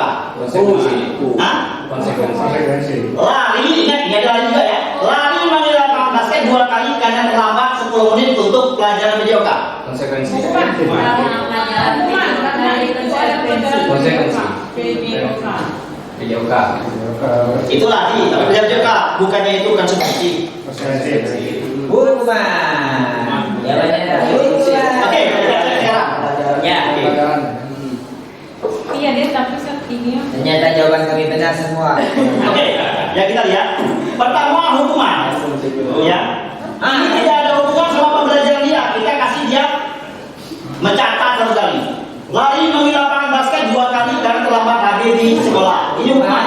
Speaker 6: Lari, ingat ada lari juga ya. Lari mengelilingi lapangan basket 2 kali karena terlambat 10 menit untuk pelajaran PJOK.
Speaker 4: Konsekuensi. PJOK.
Speaker 6: Itu lari, tapi PJOK bukannya itu konsekuensi.
Speaker 7: Hukuman.
Speaker 6: Oke, kita cek sekarang. Ya, oke.
Speaker 2: Iya deh, tapi ini
Speaker 7: Ternyata jawaban kami benar semua.
Speaker 6: Oke, ya kita lihat. Pertama hukuman. Ya. Ini tidak ada hukuman selama pembelajaran dia. Kita kasih dia mencatat 1 kali. Lari mengelilingi lapangan basket 2 kali karena terlambat hadir di sekolah. Ini hukuman.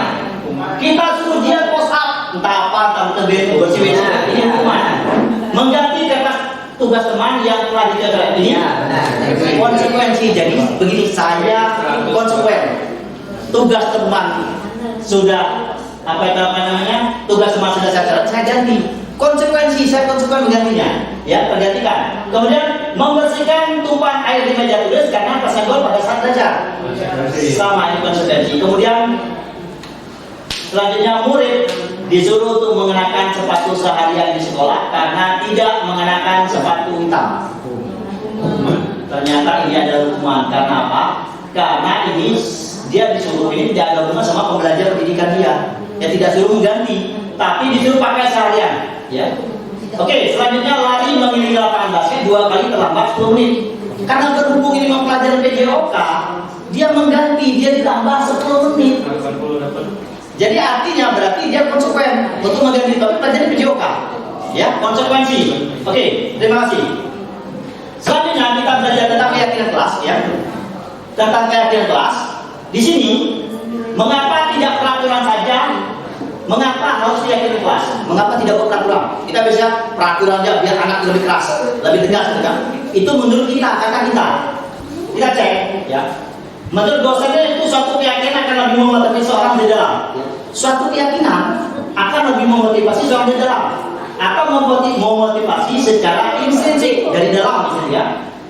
Speaker 6: Kita suruh dia post up, entah apa, entah tebet, bersih WC. Ini hukuman. Mengganti kertas tugas teman yang telah digagal. Ini konsekuensi. Jadi begini, saya konsekuen. Tugas teman sudah tugas teman sudah saya ganti. Konsekuensi, saya konsekuen menggantinya. Ya, pergantikan. Kemudian membersihkan tumpahan air di meja tulis karena tersenggol pada saat belajar. Sama ini konsekuensi. Kemudian selanjutnya murid disuruh untuk mengenakan sepatu seharian di sekolah karena tidak mengenakan sepatu hitam. Ternyata ini adalah hukuman. Karena apa? Karena ini dia disuruh, ini tidak ada hubungan sama pembelajaran pendidikan dia. Ya tidak suruh mengganti, tapi disuruh pakai seharian. Ya. Oke, selanjutnya lari mengelilingi lapangan basket 2 kali terlambat 10 menit. Karena berhubung ini pelajaran PJOK, dia mengganti, dia ditambah 10 menit. Jadi artinya berarti dia konsekuen untuk mengganti topik pelajaran PJOK. Ya, konsekuensi. Oke, terima kasih. Selanjutnya kita belajar tentang keyakinan kelas ya. Tentang keyakinan kelas. Di sini mengapa tidak peraturan saja? Mengapa harus keyakinan kelas? Mengapa tidak peraturan? Kita bisa peraturannya biar anak lebih keras, lebih tegas kan? Itu menurut kita, kata kita. Kita cek ya. Menurut dosennya itu suatu keyakinan akan lebih memotivasi seorang di dalam. Suatu keyakinan akan lebih memotivasi seorang di dalam. Akan memotivasi secara intrinsik dari dalam misalnya. Ya.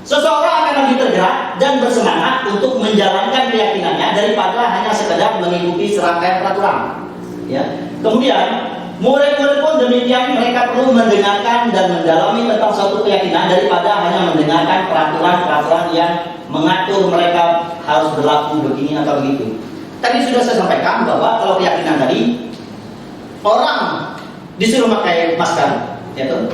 Speaker 6: Seseorang akan lebih tergerak dan bersemangat untuk menjalankan keyakinannya daripada hanya sekedar mengikuti serangkaian peraturan. Ya. Kemudian murid-murid pun demikian, mereka perlu mendengarkan dan mendalami tentang suatu keyakinan daripada hanya mendengarkan peraturan-peraturan yang mengatur mereka harus berlaku begini atau begitu. Tadi sudah saya sampaikan bahwa kalau keyakinan tadi orang disuruh pakai masker, ya tuh.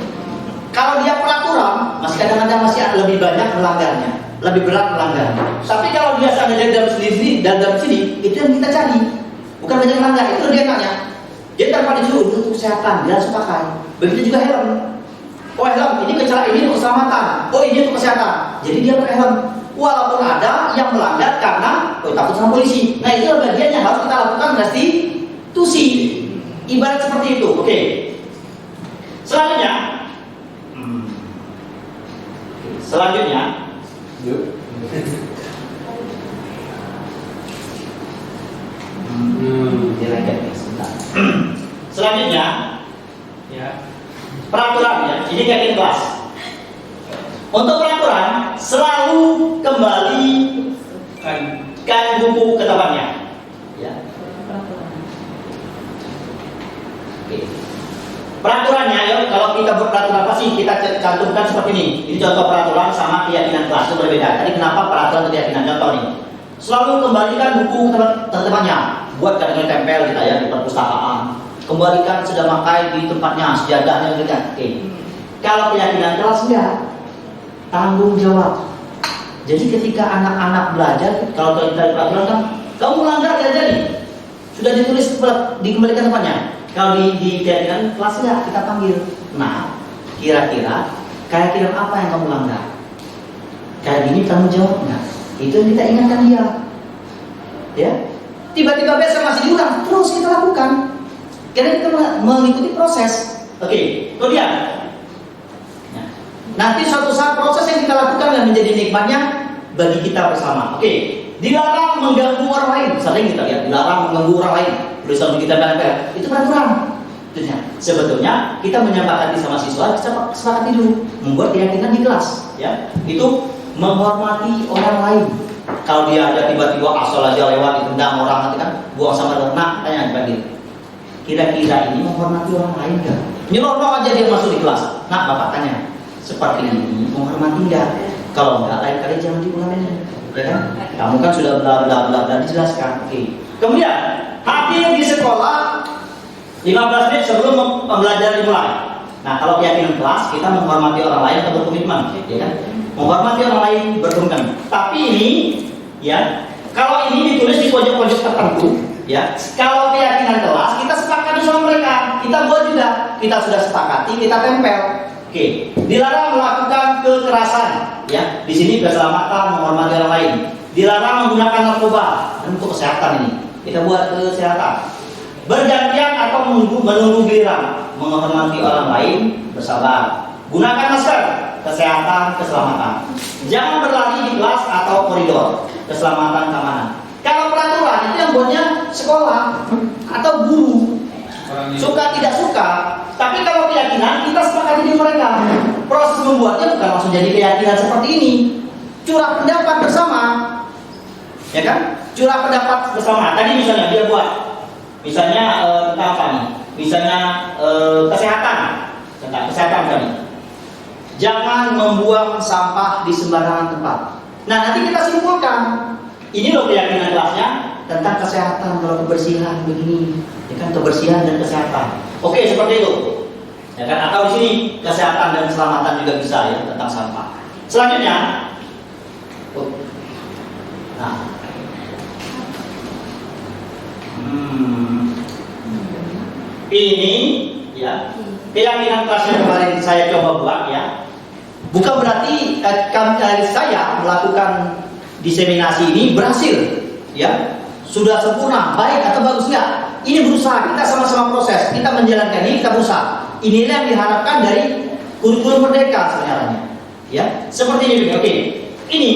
Speaker 6: Kalau dia peraturan, masih kadang-kadang masih lebih banyak melanggarnya, lebih berat melanggarnya. Tapi kalau dia sadar dalam sini, itu yang kita cari. Bukan banyak melanggar, itu dia tanya. Dia tanpa disuruh untuk kesehatan, dia harus pakai. Begitu juga helm. Oh helm, ini kecelakaan, ini untuk keselamatan. Oh ini untuk kesehatan. Jadi dia pakai helm. Walaupun ada yang melanggar karena takut sama polisi. Nah itu bagian yang harus kita lakukan restitusi. Ibarat seperti itu. Oke. Selanjutnya. Selanjutnya, ya, peraturan ya. Ini keyakinan kelas. Untuk peraturan selalu kembalikan buku ketabannya. Ya. Oke. Peraturannya, ya, kalau kita berperaturan apa sih? Kita cantumkan seperti ini. Ini contoh peraturan sama keyakinan kelas itu berbeda. Tadi kenapa peraturan dan keyakinan? Contoh nih. Selalu kembalikan buku teman-temannya. buat kadang tempel kita ya di perpustakaan. Kembalikan sudah pakai di tempatnya, sejadahnya gitu. Oke. Kalau keyakinan kelas enggak, tanggung jawab. Jadi ketika anak-anak belajar, kalau kita peraturan kan, kamu melanggar jadi sudah ditulis dikembalikan tempatnya. Kalau di keyakinan kelas enggak, kita panggil. Nah, kira-kira keyakinan apa yang kamu langgar? Kayak gini tanggung jawab enggak? Itu yang kita ingatkan dia. Ya, tiba-tiba besok masih diulang, terus kita lakukan. Karena kita mengikuti proses. Oke, kemudian nah, nanti suatu saat proses yang kita lakukan yang menjadi nikmatnya bagi kita bersama. Oke, dilarang mengganggu orang lain. Sering kita lihat dilarang mengganggu orang lain. Tulisan kita tempel itu peraturan. Sebetulnya kita menyepakati sama siswa, kita sepakati dulu membuat keyakinan di kelas. Ya, itu menghormati orang lain. Kalau dia ada tiba-tiba asal aja lewat ditendang orang nanti kan buang sama nak tanya dipanggil. Kira-kira ini menghormati orang lain enggak? Nyelonong aja dia masuk di kelas. Nah, bapak tanya, seperti ini menghormati enggak? Kalau enggak, lain kali jangan diulangi. Ya kan? Kamu kan sudah bla bla bla bla dijelaskan. Oke. Kemudian hadir di sekolah 15 menit sebelum pembelajaran dimulai. Nah, kalau keyakinan kelas kita menghormati orang lain atau berkomitmen, ya kan? Menghormati orang lain berkomitmen. Tapi ini, ya, kalau ini ditulis di pojok-pojok tertentu. Ya, kalau keyakinan kelas kita sepakati sama mereka, kita buat juga, kita sudah sepakati, kita tempel. Oke, dilarang melakukan kekerasan. Ya, di sini keselamatan, menghormati orang lain. Dilarang menggunakan narkoba dan untuk kesehatan ini. Kita buat kesehatan. Bergantian atau menunggu giliran, menghormati orang lain, bersabar. Gunakan masker, kesehatan, keselamatan. Jangan berlari di kelas atau koridor, keselamatan, keamanan. Kalau peraturan itu yang buatnya sekolah atau guru, suka tidak suka. Tapi kalau keyakinan kita sepakati di mereka. Proses membuatnya bukan langsung jadi keyakinan seperti ini. Curah pendapat bersama, ya kan? Curah pendapat bersama. Tadi misalnya dia buat, misalnya tentang apa nih? Misalnya kesehatan, tentang kesehatan tadi. Jangan membuang sampah di sembarangan tempat. Nah, nanti kita simpulkan. Ini loh keyakinan kelasnya tentang kesehatan, kalau kebersihan begini, ya kan, kebersihan dan kesehatan. Oke, seperti itu. Ya kan, atau di sini kesehatan dan keselamatan juga bisa ya tentang sampah. Selanjutnya, nah, ini ya keyakinan kelas yang kemarin saya coba buat ya. Bukan berarti saya melakukan diseminasi ini berhasil, ya sudah sempurna, baik atau bagus enggak? Ini berusaha, kita sama-sama proses, kita menjalankan ini, kita berusaha. Inilah yang diharapkan dari kurikulum merdeka sebenarnya, ya seperti ini. Oke, ini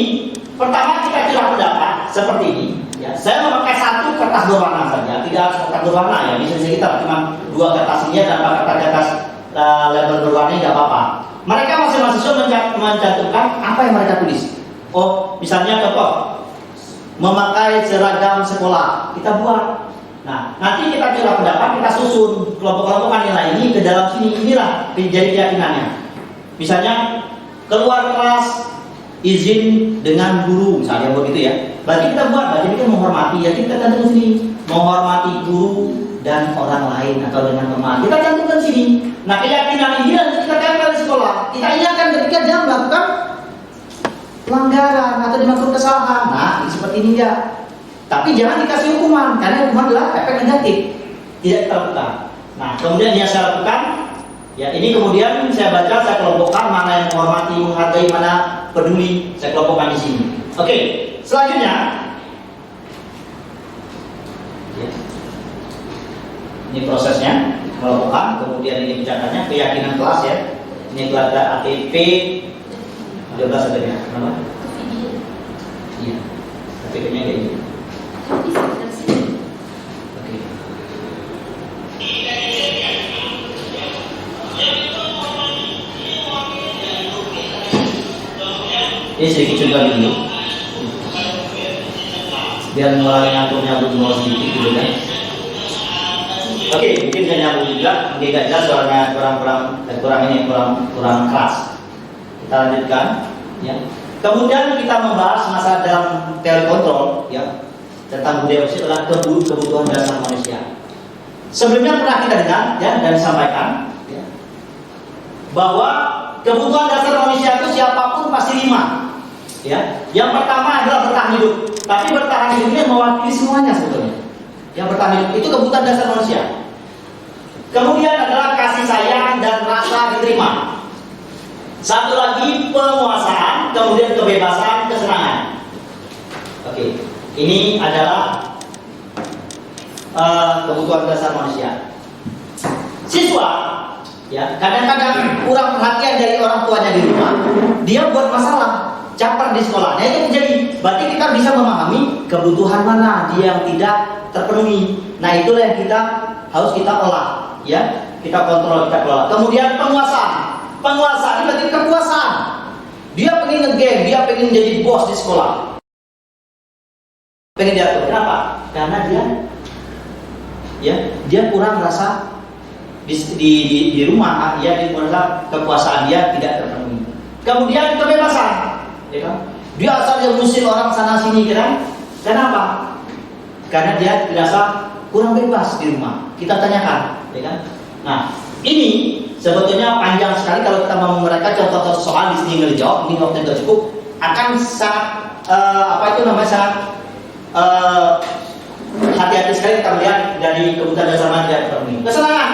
Speaker 6: pertama kita curah pendapat seperti ini. Ya, saya memakai satu kertas berwarna saja, tidak harus kertas berwarna ya. Misalnya kita cuma 2 kertas ini tanpa kertas label berwarna tidak apa-apa. Mereka masing-masing mencantumkan apa yang mereka tulis. Oh, misalnya contoh memakai seragam sekolah, kita buat. Nah, nanti kita curah pendapat, kita susun kelompok-kelompokan nilai ini ke dalam sini. Inilah jadi keyakinannya. Misalnya keluar kelas izin dengan guru, misalnya begitu ya. Berarti kita buat, berarti kita menghormati. Ya kita cantumkan sini, menghormati guru dan orang lain atau dengan teman. Kita cantumkan sini. Nah, keyakinan ini nanti kita tempel di sekolah. Kita ingatkan ketika jangan melakukan pelanggaran atau dimaksud kesalahan. Nah, ini seperti ini ya. Tapi jangan dikasih hukuman, karena hukuman adalah efek negatif. Tidak kita lakukan. Nah, kemudian yang saya lakukan, ya ini kemudian saya baca, saya kelompokkan mana yang menghormati, menghargai, mana peduli, saya kelompokkan di sini. Oke, selanjutnya, ya. Ini prosesnya, kelompokkan, kemudian ini pencatatnya, keyakinan kelas ya. Ini kelas ATP 12 adanya, kenapa? Iya, ATP-nya kayak gini. Oke. Ini sedikit juga dulu, biar mengurangi nyambung sedikit gitu kan. Oke, mungkin saya nyambung juga, mungkin gak jelas suaranya kurang keras. Kita lanjutkan, ya. Kemudian kita membahas masalah dalam teori kontrol, ya. tentang budaya manusia adalah kebutuhan dasar manusia. Sebelumnya pernah kita dengar ya, dan disampaikan ya, bahwa kebutuhan dasar manusia itu siapapun pasti 5. Ya, yang pertama adalah bertahan hidup. Tapi bertahan hidup ini mewakili semuanya sebetulnya. Yang bertahan hidup itu kebutuhan dasar manusia. Kemudian adalah kasih sayang dan rasa diterima. Satu lagi penguasaan, kemudian kebebasan, kesenangan. Oke, ini adalah kebutuhan dasar manusia. Siswa, ya kadang-kadang kurang perhatian dari orang tuanya di rumah, dia buat masalah, caper di sekolah. Nah itu terjadi. Berarti kita bisa memahami kebutuhan mana dia yang tidak terpenuhi. Nah itulah yang harus kita olah, ya kita kontrol, kita kelola. Kemudian penguasaan ini berarti kekuasaan. Dia pengen nge-game, dia pengen jadi bos di sekolah, pengen diatur. Kenapa? Karena dia kurang rasa di rumah, dia merasa kekuasaan dia tidak terpenuhi. Kemudian kebebasan, ya kan? Dia asal dia ngusir orang sana sini, kan? Kenapa? Karena dia dirasa kurang bebas di rumah. Kita tanyakan, ya kan? Nah, ini sebetulnya panjang sekali kalau kita mau mereka contoh-contoh soal di sini nggak dijawab, ini waktu tidak cukup, akan sangat sangat hati-hati sekali kita melihat dari kebutuhan dasar manusia terpenuhi. Kesenangan,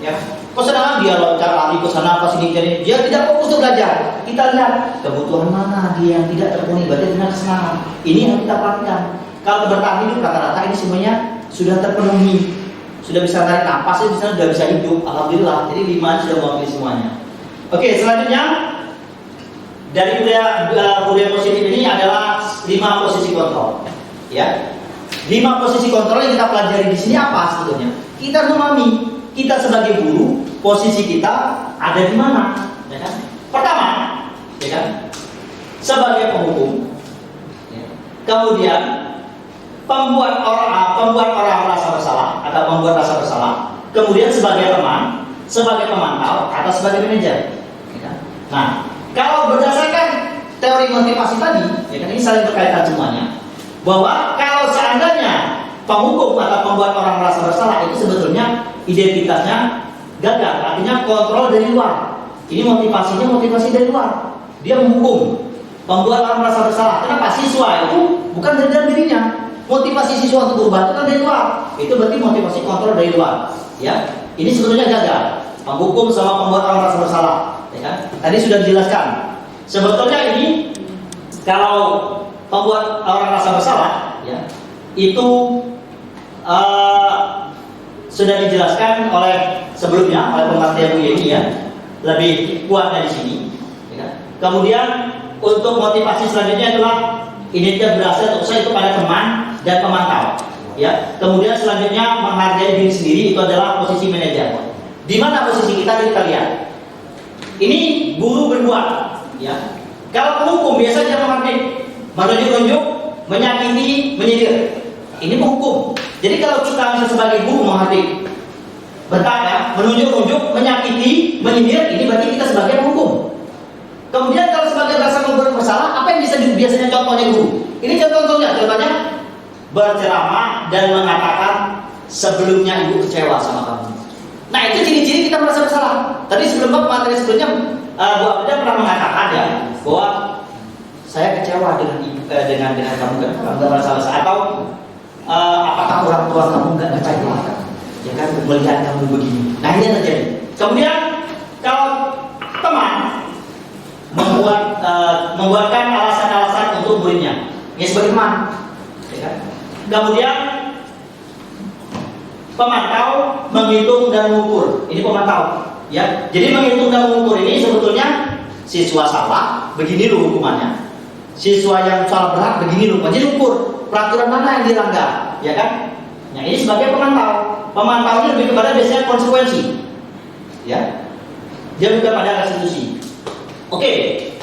Speaker 6: ya, kesenangan dia loncat lari ke sana apa sini, jadi dia tidak fokus untuk belajar. Kita lihat kebutuhan mana dia yang tidak terpenuhi, berarti dengan kesenangan. Ini yang kita perhatikan. Kalau bertahan hidup rata-rata ini semuanya sudah terpenuhi, sudah bisa tarik napas, sudah bisa hidup, alhamdulillah. Jadi 5 sudah mewakili semuanya. Oke, selanjutnya dari budaya positif ini adalah 5 posisi kontrol. Ya, 5 posisi kontrol yang kita pelajari di sini apa sebetulnya? Kita memahami kita sebagai guru, posisi kita ada di mana, ya kan? Pertama, ya kan? Sebagai penghukum, ya. Kemudian pembuat orang merasa bersalah atau membuat rasa bersalah. Kemudian sebagai teman, sebagai pemantau, atau sebagai manajer. Ya kan? Nah, kalau berdasarkan teori motivasi tadi, ya kan ini saling berkaitan semuanya. Bahwa kalau seandainya penghukum atau pembuat orang merasa bersalah itu sebetulnya identitasnya gagal, artinya kontrol dari luar. Ini motivasi dari luar. Dia menghukum, pembuat orang merasa bersalah. Kenapa? Siswa itu bukan dari dalam dirinya. Motivasi siswa untuk berubah itu kan dari luar. Itu berarti motivasi kontrol dari luar. Ya, ini sebetulnya gagal. Penghukum sama pembuat orang merasa bersalah. Ya kan? Tadi sudah dijelaskan. Sebetulnya ini kalau pembuat orang rasa bersalah, ya, itu sudah dijelaskan sebelumnya oleh pemateri Bu Yeni, ya, lebih kuatnya di sini. Ya. Kemudian untuk motivasi selanjutnya adalah identitas berasal untuk saya itu pada teman dan pemantau. Ya. Kemudian selanjutnya menghargai diri sendiri itu adalah posisi manajer. Di mana posisi kita kita lihat. Ini guru berbuat. Ya. Kalau penghukum biasanya menghargai, menunjuk-nunjuk, menyakiti, menyindir. Ini penghukum. Jadi kalau kita bisa sebagai guru menghargai, bertanya, menunjuk-nunjuk, menyakiti, menyindir, ini berarti kita sebagai penghukum. Kemudian kalau sebagai rasa membuat bersalah, apa yang biasanya contohnya guru? Ini contohnya berceramah dan mengatakan sebelumnya ibu kecewa sama kamu. Nah itu ciri-ciri kita merasa bersalah. Tadi materi sebelumnya Bu Abda pernah mengatakan ya bahwa saya kecewa dengan kamu nggak merasa bersalah, atau apakah orang tua kamu nggak kecewa, ya kan, melihat kamu begini. Nah ini yang terjadi. Kemudian kalau teman membuatkan alasan-alasan untuk muridnya, ya sebagai teman, ya kan. Kemudian pemantau menghitung dan mengukur. Ini pemantau, ya. Jadi menghitung dan mengukur ini sebetulnya siswa salah, begini loh hukumannya. Siswa yang salah berat begini loh, jadi ukur peraturan mana yang dilanggar, ya kan? Nah ini sebagai pemantau. Pemantau ini lebih kepada biasanya konsekuensi, ya. Dia bukan pada restitusi. Oke,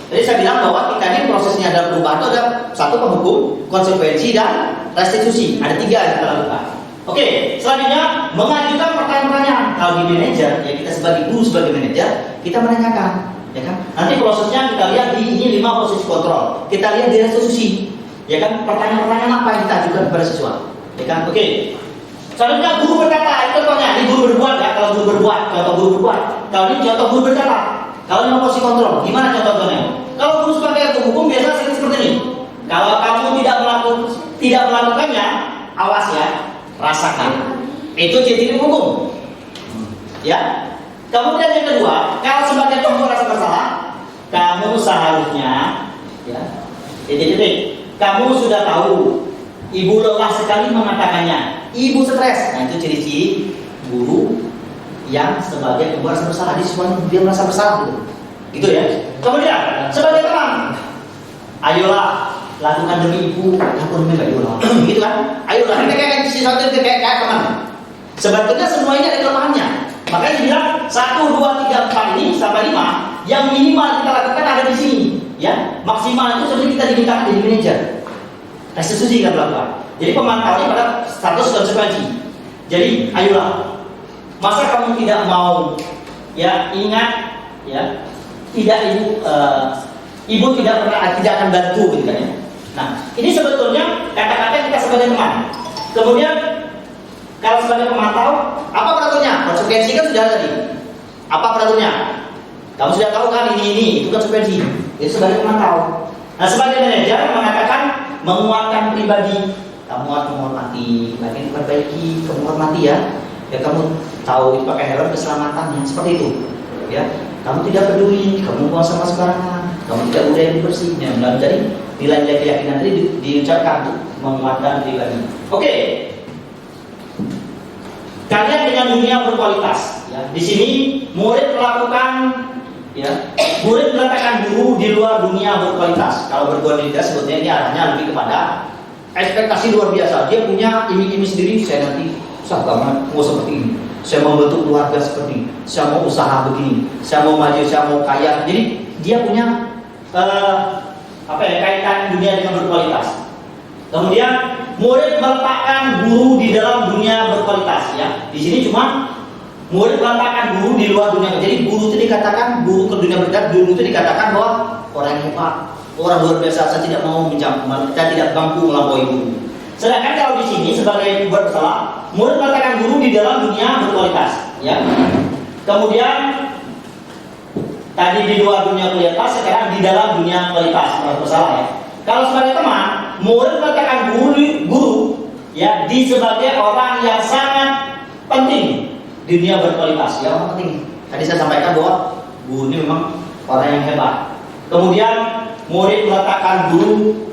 Speaker 6: tadi saya bilang bahwa kita ini prosesnya dalam perubahan itu ada satu penghukum, konsekuensi dan restitusi. Ada 3 yang kita lakukan. Oke, selanjutnya mengajukan pertanyaan-pertanyaan. Kalau di manajer, ya kita sebagai guru sebagai manajer, kita menanyakan. Ya kan? Nanti prosesnya kita lihat di ini 5 posisi kontrol. Kita lihat di restitusi. Ya kan, pertanyaan-pertanyaan apa yang kita ajukan kepada siswa? Ya kan, oke. Selanjutnya guru berkata, itu contohnya, ini guru berbuat ya, kalau guru berbuat, contoh guru berbuat. Kalau ini contoh guru berkata, kalau ini posisi kontrol, gimana contohnya? Kalau guru sebagai hukum biasa sering seperti ini. Kalau kamu tidak melakukannya, awas ya, rasakan. Itu jadi hukum. Ya. Kemudian yang kedua, kalau sebagai pembuat rasa bersalah, kamu seharusnya, ya, jadi kamu sudah tahu, ibu lelah sekali mengatakannya, ibu stres. Nah itu ciri-ciri guru yang sebagai pembuat rasa bersalah, dia merasa bersalah gitu ya. Kemudian sebagai teman, ayolah lakukan demi ibu, lakukan demi ibu, gitu kan? Ayolah, kita kayak sesuatu kayak teman. Sebetulnya semua ini ada kelemahannya. Makanya dibilang 1, 2, 3, 4 ini sampai 5 yang minimal kita lakukan ada di sini, ya. Maksimal itu sebenarnya kita dimintakan jadi manajer. Restitusi kita melakukan. Jadi pemantau ini pada status konsekuensi. Jadi ayolah, masa kamu tidak mau, ya ingat, ya tidak ibu tidak akan bantu gitu kan ya. Nah ini sebetulnya kata-kata kita sebagai teman. Kemudian kalau sebagai pemantau, apa peraturannya? Konsekuensi kan sudah ada tadi. Apa peraturannya? Kamu sudah tahu kan ini itu konsekuensi. Itu sebagai pemantau. Nah sebagai manajer mengatakan menguatkan pribadi. Kamu harus menghormati, lagi perbaiki, kamu hormati ya. Ya kamu tahu itu pakai helm keselamatannya seperti itu. Ya, kamu tidak peduli, kamu buang sama sembarangan, kamu tidak udah yang bersih. Nah, jadi nilai-nilai keyakinan tadi diucapkan untuk menguatkan pribadi. Oke. Kalian dengan dunia berkualitas. Ya. Di sini murid melakukan, ya, murid meletakkan guru di luar dunia berkualitas. Kalau berkualitas sebetulnya ini arahnya lebih kepada ekspektasi luar biasa. Dia punya iming-iming sendiri. Saya nanti banget mau seperti ini. Saya mau bentuk keluarga seperti ini. Saya mau usaha begini. Saya mau maju. Saya mau kaya. Jadi dia punya kaitan dunia dengan berkualitas. Kemudian murid meletakkan guru di dalam dunia berkualitas, ya. Di sini cuma murid meletakkan guru di luar dunia. Jadi guru itu dikatakan guru ke dunia berkualitas, guru itu dikatakan bahwa orang yang hebat, orang luar biasa, saya tidak mau saya tidak mampu melampaui guru. Sedangkan kalau di sini sebagai pembuat bersalah, murid meletakkan guru di dalam dunia berkualitas, ya. Kemudian tadi di luar dunia kualitas, sekarang di dalam dunia kualitas, pembuat bersalah ya. Kalau sebagai teman, murid meletakkan guru ya di sebagai orang yang sangat penting di dunia berkualitas, ya orang penting. Tadi saya sampaikan bahwa guru ini memang orang yang hebat. Kemudian murid meletakkan guru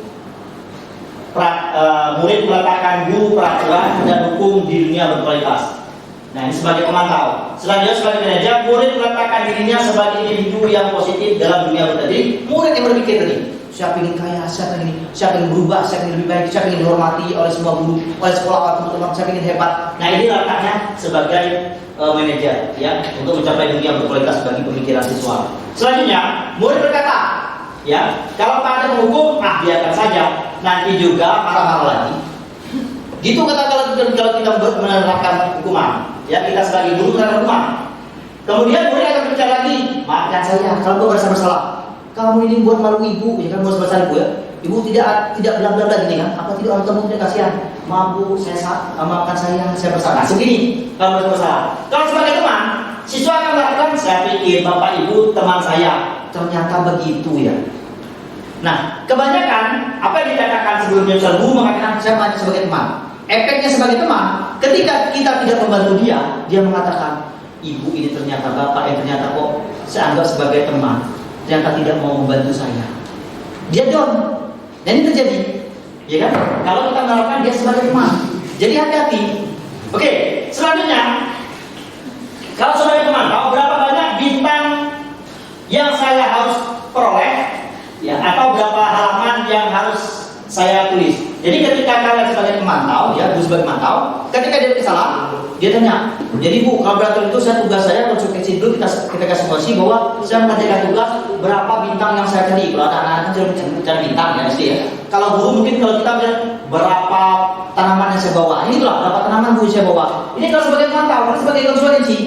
Speaker 6: peraturan dan hukum di dunia berkualitas. Nah ini sebagai pemantau. Selanjutnya sebagai manajer, murid meletakkan dirinya sebagai individu yang positif dalam dunia berkualitas. Jadi murid yang berpikir tadi. Siapa ingin kaya, siapa ingin berubah, siapa ingin lebih baik, siapa ingin dihormati oleh semua guru, oleh sekolah, oleh teman-teman, siapa ingin hebat. Nah ini letaknya sebagai manajer, ya, untuk mencapai dunia berkualitas bagi pemikiran siswa. Selanjutnya, murid berkata, ya, kalau pada menghukum, biarkan saja, nanti juga marah-marah lagi. Gitu kata kalau kita menerapkan hukuman, ya kita sebagai guru menerapkan hukuman. Kemudian murid akan bicara lagi, maafkan saya, kalau gue merasa bersalah. Kamu ini buat malu ibu, ya kan, buat sebesar ibu ya. Ibu tidak bla-bla gini kan? Apa tidak orang kamu tidak kasihan? Mampu, maafkan saya bersalah. Segini, kalau bersalah. Kalau sebagai teman, siswa akan melakukan, saya pikir bapak ibu teman saya, ternyata begitu ya. Nah, kebanyakan apa yang dikatakan sebelumnya, guru mengatakan saya hanya sebagai teman. Efeknya sebagai teman, ketika kita tidak membantu dia mengatakan, ibu ini ternyata bapak yang ternyata kok saya anggap sebagai teman. Ternyata tidak mau membantu saya. Dia down. Dan ini terjadi, ya kan? Kalau kita menerapkan dia sebagai teman. Jadi hati-hati. Oke, selanjutnya, kalau sebagai teman, tahu berapa banyak bintang yang saya harus peroleh, ya, atau berapa halaman yang harus saya tulis. Jadi ketika kalian sebagai pemantau, ya, Bu sebagai pemantau, ketika dia salah, dia tanya, jadi Bu, kalau peraturan itu tugas saya konsekuensi dulu kita kasih posisi bahwa saya mengerjakan tugas berapa bintang yang saya cari. Kalau ada anak-anak cari bintang ya pasti ya. Kalau guru mungkin kalau kita bilang berapa tanaman yang saya bawa, ini lah berapa tanaman Bu saya bawa. Ini kalau sebagai pemantau, ini sebagai konsekuensi.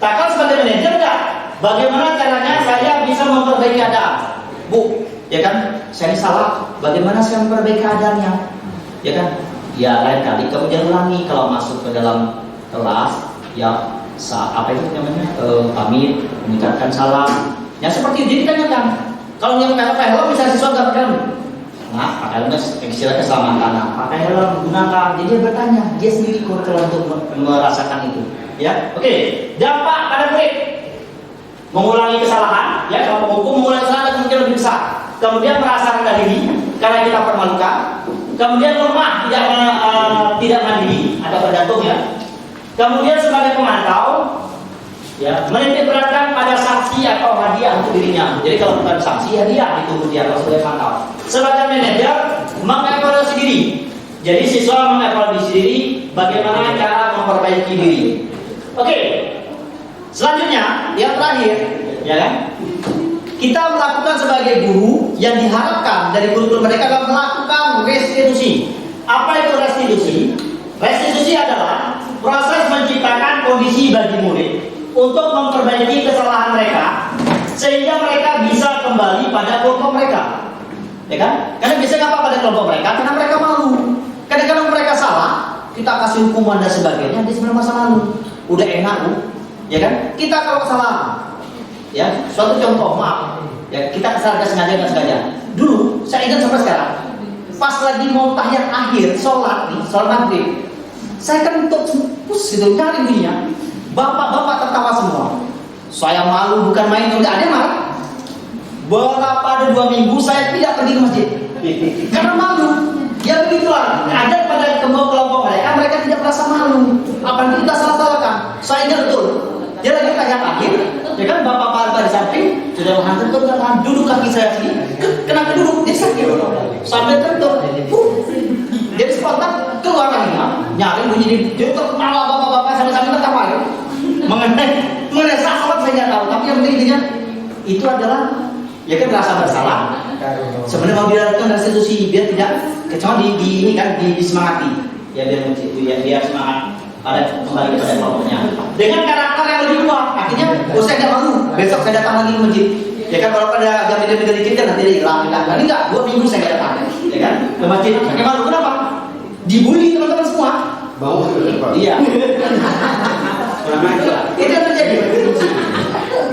Speaker 6: Tak kalau sebagai manajer enggak, bagaimana caranya saya bisa memperbaiki keadaan, Bu, ya kan? saya ini salah, bagaimana saya memperbaiki keadaannya? Ya kan? Ya lain kali kamu jangan ulangi kalau masuk ke dalam kelas, ya apa itu namanya, pamit, mengucapkan salam. Ya seperti itu ditanyakan. Kalau yang pakai helm, misalnya siswa nggak pakai helm, nah pakai helm istilah keselamatan, nah, pakai helm gunakan. Jadi dia bertanya, dia sendiri kalau untuk merasakan itu. Ya, oke. Dampak pada murid mengulangi kesalahan, ya kalau penghukum mengulangi kesalahan mungkin lebih besar. Kemudian merasa rendah diri karena kita permalukan. Kemudian lemah, tidak mandiri, ada bergantung ya. Kemudian sebagai pemantau, ya menitik beratkan pada sanksi atau hadiah untuk dirinya. Jadi kalau bukan sanksi, hadiah ditunggu dia kalau sebagai pemantau. Sebagai manajer, mengevaluasi diri. Jadi siswa mengevaluasi diri, bagaimana cara memperbaiki diri. Oke. Selanjutnya, yang terakhir, ya kan? Kita melakukan sebagai guru yang diharapkan dari guru-guru mereka adalah melakukan restitusi. Apa itu restitusi? Restitusi adalah proses menciptakan kondisi bagi murid untuk memperbaiki kesalahan mereka sehingga mereka bisa kembali pada kelompok mereka. Ya kan? Karena biasanya apa pada kelompok mereka? Karena mereka malu. Karena kalau mereka salah, kita kasih hukuman dan sebagainya, dia sebenarnya masa lalu. Udah enak, Bu. Ya kan? Kita kalau salah, ya, suatu contoh, maaf. Ya, kita kesalahan sengaja nggak sengaja. Dulu, saya ingat sampai sekarang, pas lagi mau tahiyat akhir, sholat maghrib, saya kan untuk pus gitu, cari bunyinya. Bapak-bapak tertawa semua. Saya malu bukan main, udah ada marah. Berapa ada 2 minggu saya tidak pergi ke masjid karena malu. Ya begitulah. Ada pada kelompok mereka, mereka tidak merasa malu. Apa yang kita salah-salahkan? Saya ingat betul. Dia lagi tahiyat akhir, ya kan bapak-bapak di samping sudah menghantar kan duduk kaki saya sini, kenapa duduk? Dia sakit. Sambil tentu, jadi spontan keluar lagi, nyari bunyi dia tertawa bapak-bapak sambil tertawa. Mengenai sahabat saya nggak tahu, tapi yang penting intinya itu adalah ya kan merasa bersalah. Sebenarnya mau dilakukan restitusi biar tidak kecuali di ini kan disemangati, ya biar semangat pada kembali kepada kelompoknya dengan karakter yang lebih kuat. Akhirnya saya nggak malu, besok saya datang lagi ke masjid. Ya kan kalau pada jam-jam dikit kan nanti hilang. Ini enggak, 2 minggu saya nggak datang, ya kan ke masjid. Saya malu kenapa? Dibully teman-teman semua.
Speaker 5: Bau
Speaker 6: iya. Itu yang terjadi.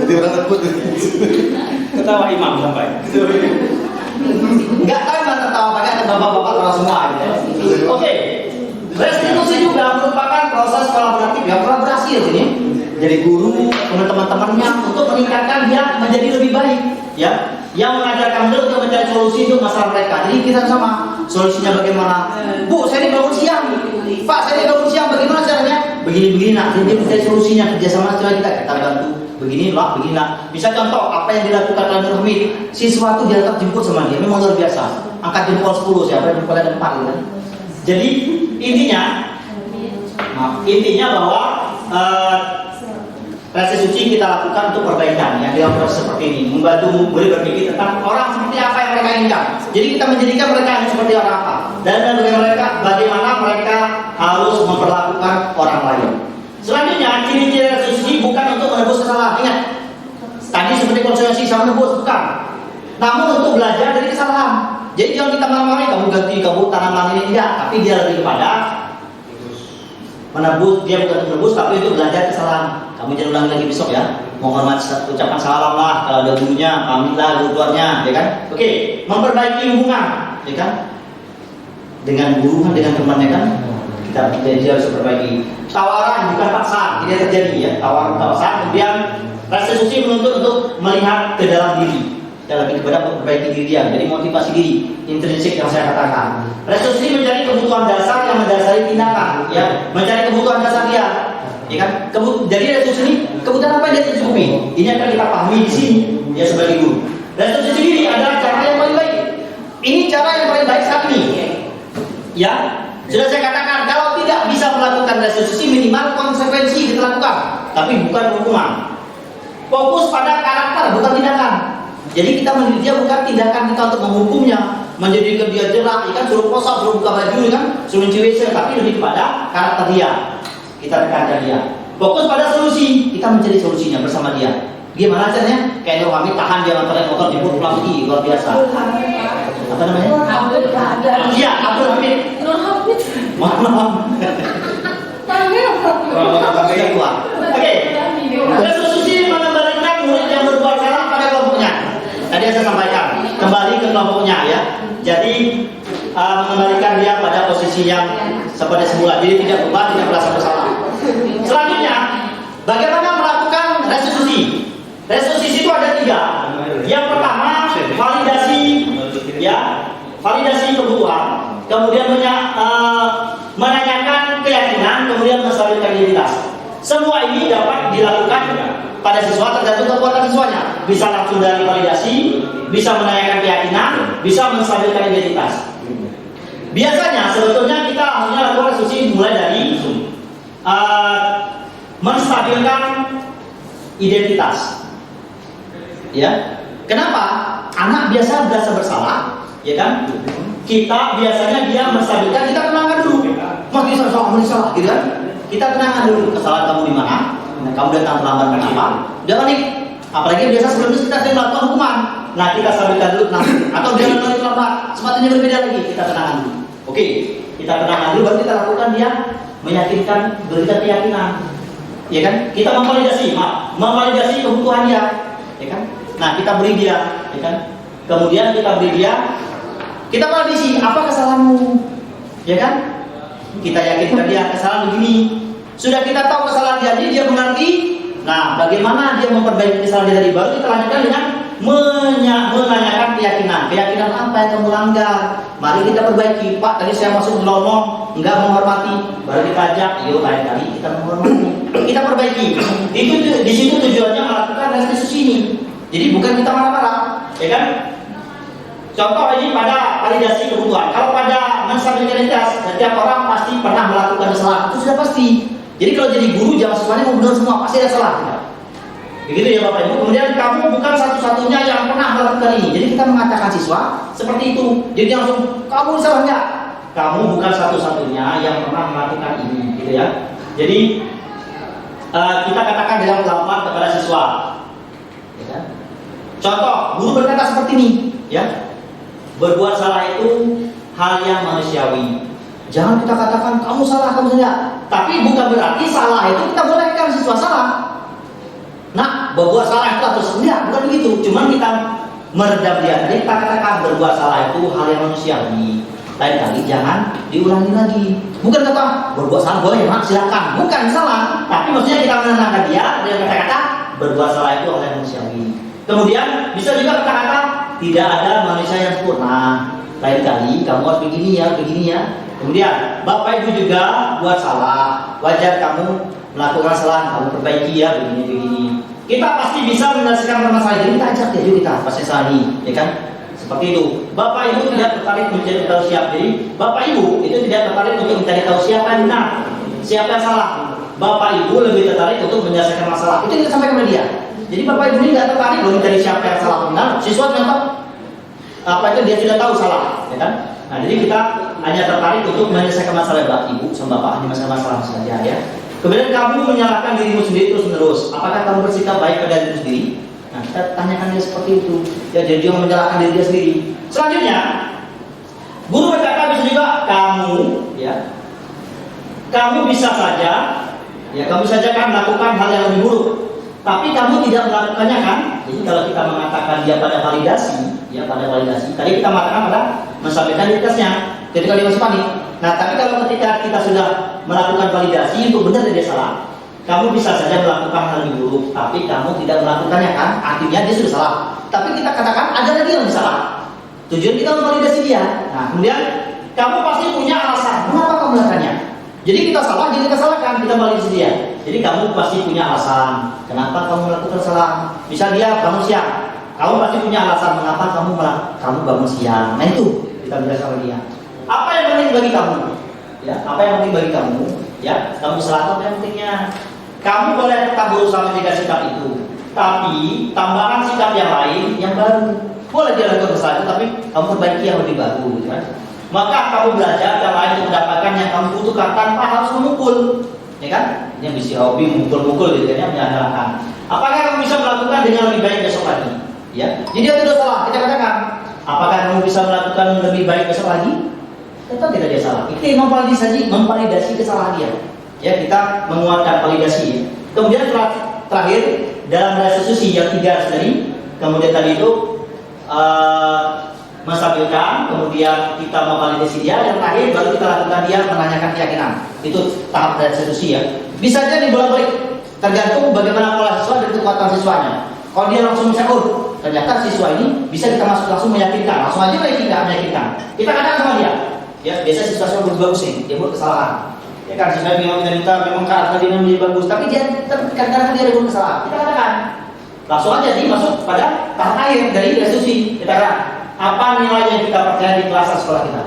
Speaker 5: Jadi orang takut.
Speaker 6: Ketawa imam sampai. Enggak tahu mana tertawa pakai bapak-bapak orang semua gitu. Oke. Restitusi juga merupakan proses kolaboratif yang telah berhasil ini. Jadi guru dengan teman-temannya untuk meningkatkan dia menjadi lebih baik, ya. Yang mengajarkan dia untuk mencari solusi untuk masalah mereka. Jadi kita sama solusinya bagaimana? Bu, saya ini bangun siang. Pak, saya ini bangun siang. Bagaimana caranya? Begini-begini nak. Jadi mencari solusinya kerjasama kita bantu. Begini lah. Bisa contoh apa yang dilakukan Lanur Hamid. Siswa itu diantar jemput sama dia. Memang luar biasa. Angkat jempol 10 siapa jempol ada 4 gitu. Jadi intinya bahwa restitusi kita lakukan untuk perbaikan ya dalam proses seperti ini, membantu murid berpikir tentang orang seperti apa yang mereka inginkan. Jadi kita menjadikan mereka seperti orang apa dan bagaimana mereka harus memperlakukan orang lain. Selanjutnya ciri-ciri restitusi bukan untuk menebus kesalahan. Ingat tadi seperti konsekuensi sama menebus bukan, namun untuk belajar dari kesalahan. Jadi jangan kita marah-marah kamu ganti kamu tanaman ini tidak, tapi dia lebih kepada menebus. Dia bukan menebus tapi untuk belajar kesalahan. Kamu jangan ulangi lagi besok ya. Mohon ucapan salam lah kalau ada gurunya, pamitlah guru-gurunya, ya kan? Oke, memperbaiki hubungan, ya kan? Dengan guru dengan temannya kan kita harus perbaiki. Tawaran bukan paksa, ini terjadi ya. Tawaran paksa, kemudian restitusi menuntut untuk melihat ke dalam diri. Dan lebih kepada memperbaiki diri dia, jadi motivasi diri, intrinsik yang saya katakan. Restitusi mencari kebutuhan dasar yang mendasari tindakan, ya, mencari kebutuhan dasar dia, ya kan? Jadi restitusi ini kebutuhan apa yang dia tercukupi? Ini akan kita pahami di sini, ya sebagai guru. Restitusi sendiri adalah cara yang paling baik. Ini cara yang paling baik saat ini, ya. Sudah saya katakan kalau tidak bisa melakukan restitusi minimal konsekuensi kita lakukan, tapi bukan hukuman. Fokus pada karakter bukan tindakan. Jadi kita mendidik dia bukan tindakan kita untuk menghukumnya, menjadikan dia jerak, kan suruh posok, suruh buka baju, kan suruh cuci, tapi lebih kepada karakter dia. Kita tekankan dia. Fokus pada solusi, kita mencari solusinya bersama dia. Gimana caranya? Kayak Nur Hamid tahan dia nganterin motor jemput pulang pergi, luar biasa. apa namanya?
Speaker 3: Abdul Qadir.
Speaker 6: Iya, Abdul Hamid.
Speaker 3: Nur Hamid.
Speaker 6: Maaf. Sudah keluar. Oke. Resolusi mengembalikan murid yang berbuat salah pada kelompoknya. Tadi yang saya sampaikan, kembali ke kelompoknya ya. Jadi mengembalikan dia pada posisi yang seperti semula. Jadi tidak berubah, tidak merasa bersalah. Selanjutnya, bagaimana melakukan restitusi? Restitusi itu ada 3. Yang pertama, validasi, ya, validasi kebutuhan. Kemudian menanyakan keyakinan, kemudian menstabilkan identitas. Semua ini dapat dilakukan pada siswa tergantung kekuatan siswanya. Bisa langsung dari validasi, bisa menanyakan keyakinan, bisa menstabilkan identitas. Biasanya sebetulnya kita harusnya lakukan restitusi mulai dari menstabilkan identitas. Ya, kenapa? Anak biasa berasa bersalah, ya kan? Kita biasanya dia menstabilkan, kita tenangkan dulu. Makin salah, gitu kan? Kita tenangkan dulu, kesalahan kamu di mana? Kamu datang terlambat kenapa? Jangan panik. Apalagi biasa sebelumnya kita sering melakukan hukuman. Nah, kita stabilkan dulu tenang. Atau dia kembali terlambat, sepatunya berbeda lagi, kita tenangkan dulu. Oke, kita tenangkan dulu, baru kita lakukan dia meyakinkan, berikan keyakinan. Ya kan? Kita memvalidasi kebutuhan dia, ya kan? Nah, kita beri dia, ya kan? Kemudian kita beri dia, kita validasi apa kesalahanmu, ya kan? Kita yakinkan dia kesalahan begini. Sudah kita tahu kesalahan dia, jadi dia mengerti. Nah, bagaimana dia memperbaiki kesalahan dia tadi? Baru kita lanjutkan dengan menanyakan keyakinan apa yang kamu langgar. Mari kita perbaiki. Pak, tadi saya masuk menolong, enggak menghormati. Baru kita ajak, yuk lain kali kita menghormati. Kita perbaiki. Itu di situ tujuannya melakukan restitusi ini. Jadi bukan kita marah-marah, ya kan? Contoh ini pada validasi kebutuhan. Kalau pada menstabilkan identitas, setiap orang pasti pernah melakukan kesalahan. Itu sudah pasti. Jadi kalau jadi guru jangan semuanya mau benar semua, pasti ada salah. Begitu ya Bapak Ibu. Kemudian kamu bukan satu-satunya yang pernah melakukan ini. Jadi kita mengatakan siswa seperti itu. Jadi langsung kamu salah enggak? Kamu bukan satu-satunya yang pernah melakukan ini, gitu ya. Jadi kita katakan dengan pelan-pelan kepada siswa. Ya kan? Contoh, guru berkata seperti ini, ya. Berbuat salah itu hal yang manusiawi. Jangan kita katakan kamu salah, kamu salah. Tapi bukan berarti salah itu kita bolehkan siswa salah. Nah, berbuat salah itu atau enggak, bukan begitu. Cuman kita meredam dia. Tadi kita katakan berbuat salah itu hal yang manusiawi. Lain kali jangan diulangi lagi. Bukan kata berbuat salah boleh, mak silakan. Bukan salah. Tapi maksudnya kita menenangkan dia dengan kata-kata berbuat salah itu hal yang manusiawi. Kemudian bisa juga kata-kata tidak ada manusia yang sempurna. Lain kali kamu harus begini ya. Kemudian Bapak Ibu juga buat salah. Wajar kamu melakukan kesalahan, kamu perbaiki ya begini. Kita pasti bisa menyelesaikan permasalahan ini. Kita ajak dia juga kita pasti salah nih, ya kan? Seperti itu. Bapak Ibu tidak tertarik mencari tahu siapa. Jadi Bapak Ibu itu tidak tertarik untuk mencari tahu siapa yang benar, siapa yang salah. Bapak Ibu lebih tertarik untuk menyelesaikan masalah. Itu kita sampaikan kepada dia. Jadi Bapak Ibu ini tidak tertarik untuk mencari siapa yang salah benar. Siswa contoh apa itu dia sudah tahu salah, ya kan? Nah, jadi kita hanya tertarik untuk menyelesaikan masalah Bapak Ibu sama Bapak hanya masalah saja ya. Kemudian kamu menyalahkan dirimu sendiri terus-menerus. Apakah kamu bersikap baik pada dirimu sendiri? Nah, kita tanyakan dia seperti itu. Ya, jadi dia menyalahkan diri dia sendiri. Selanjutnya, guru berkata bisa juga kamu, ya, kamu bisa saja, ya, kamu saja kan melakukan hal yang lebih buruk. Tapi kamu tidak melakukannya kan? Jadi kalau kita mengatakan dia pada validasi, ya pada validasi. Tadi kita mengatakan pada menstabilkan identitasnya. Ketika dia masih panik. Nah, tapi kalau ketika kita sudah melakukan validasi itu benar dia salah. Kamu bisa saja melakukan hal yang buruk, tapi kamu tidak melakukannya kan? Artinya dia sudah salah. Tapi kita katakan ada lagi yang salah. Tujuan kita memvalidasi dia. Nah, kemudian kamu pasti punya alasan mengapa kamu melakukannya. Jadi kita salah, jadi kita salahkan, kita validasi dia. Jadi kamu pasti punya alasan kenapa kamu melakukan salah. Misal dia bangun siang, kamu pasti punya alasan mengapa kamu bangun siang. Nah itu kita bilang sama dia. Apa yang penting bagi kamu? Ya, apa yang penting bagi kamu? Ya, kamu salah apa yang pentingnya? Kamu boleh tetap berusaha menjaga sikap itu, tapi tambahkan sikap yang lain yang baru. Boleh dia lakukan kesalahan itu, tapi kamu perbaiki yang lebih baru, gitu kan? Maka kamu belajar yang lain untuk mendapatkan yang kamu butuhkan tanpa harus memukul, ya kan? Yang bisa hobi memukul-mukul gitu kan, menyalahkan. Apakah kamu bisa melakukan dengan lebih baik besok lagi? Ya, jadi dia tidak salah. Kita katakan, Apakah kamu bisa melakukan lebih baik besok lagi? Tetap tidak dia salah. Itu memvalidasi kesalahan dia. Ya, kita menguatkan validasi. Ya. Kemudian terakhir dalam restitusi yang 3 tadi, kemudian tadi itu menstabilkan, kemudian kita memvalidasi dia, dan terakhir baru kita lakukan dia menanyakan keyakinan. Itu tahap restitusi ya. Bisa jadi bolak-balik, tergantung bagaimana pola siswa dan kekuatan siswanya. Kalau dia langsung bisa, oh ternyata siswa ini bisa kita masuk langsung meyakinkan, langsung aja meyakinkan. Kita katakan sama dia, ya biasa siswa bagus nih, dia buat kesalahan. Ya kan siswa memang memang karakternya menjadi bagus, tapi dia kadang-kadang dia ada buat kesalahan. Kita katakan, langsung aja nih masuk pada tahap akhir dari restitusi. Kita katakan, apa nilai yang kita percaya di kelas sekolah kita?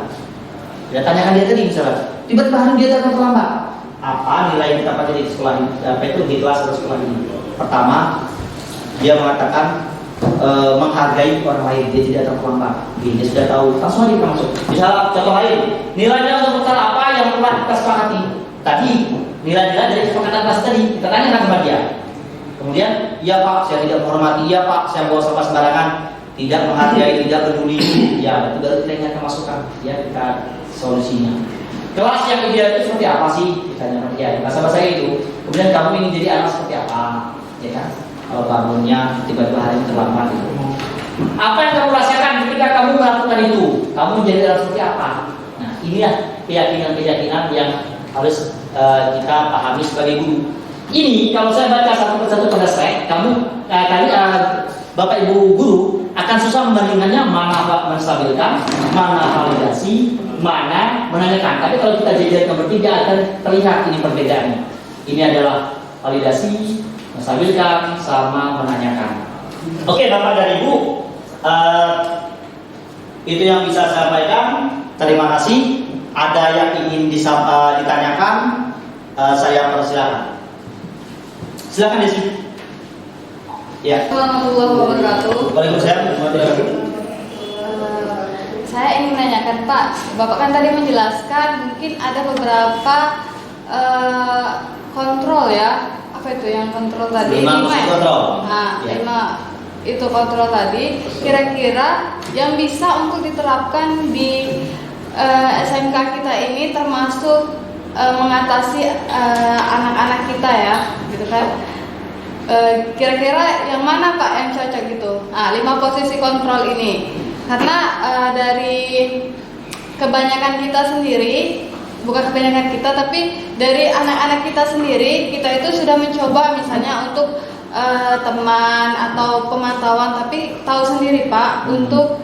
Speaker 6: Kita tanyakan dia tadi misalnya, tiba-tiba hari dia datang terlambat. Apa nilai yang kita percaya di sekolah ini? Apa itu di kelas atau sekolah ini? Pertama, dia mengatakan menghargai orang lain, dia tidak datang terlambat. Dia sudah tahu, langsung aja kita masuk. Misalnya contoh lain, nilainya untuk perkara apa yang telah kita sepakati? Tadi nilai-nilai dari kesepakatan kelas tadi kita tanyakan kepada dia. Kemudian, iya Pak, saya tidak menghormati. Iya Pak, saya bawa sampah sembarangan. Tidak menghargai, tidak peduli. Ya, itu baru kita ingatkan masukan. Ya, kita solusinya. Kelas yang ideal itu seperti apa sih? Ditanya sama dia. Bahasa-bahasa itu. Kemudian kamu ingin jadi anak seperti apa? Ya kan? Kalau bangunnya tiba-tiba hari ini terlambat itu. Apa yang kamu rasakan ketika kamu melakukan itu? Kamu menjadi anak seperti apa? Nah, inilah keyakinan-keyakinan yang harus kita pahami sebagai guru. Ini kalau saya baca satu persatu pada slide, Bapak Ibu guru akan susah membandingkannya mana menstabilkan, mana validasi, mana menanyakan. Tapi kalau kita jadikan bertiga akan terlihat ini perbedaannya. Ini adalah validasi, menstabilkan, sama menanyakan. Oke, Bapak dan Ibu, itu yang bisa saya sampaikan. Terima kasih. Ada yang ingin ditanyakan, saya persilakan. Silakan Desi. Ya.
Speaker 3: Warahmatullahi wabarakatuh.
Speaker 6: Waalaikumsalam.
Speaker 3: Saya ingin menanyakan Pak, Bapak kan tadi menjelaskan mungkin ada beberapa kontrol ya. Apa itu yang kontrol tadi?
Speaker 6: 5 kontrol.
Speaker 3: Nah,
Speaker 6: Ya.
Speaker 3: 5 itu kontrol tadi. Kira-kira yang bisa untuk diterapkan di SMK kita ini termasuk mengatasi anak-anak kita ya, gitu kan? Kira-kira yang mana Pak yang cocok gitu? 5 posisi kontrol ini, karena dari kebanyakan kita sendiri, bukan kebanyakan kita, tapi dari anak-anak kita sendiri, kita itu sudah mencoba misalnya untuk teman atau pemantauan, tapi tahu sendiri Pak, untuk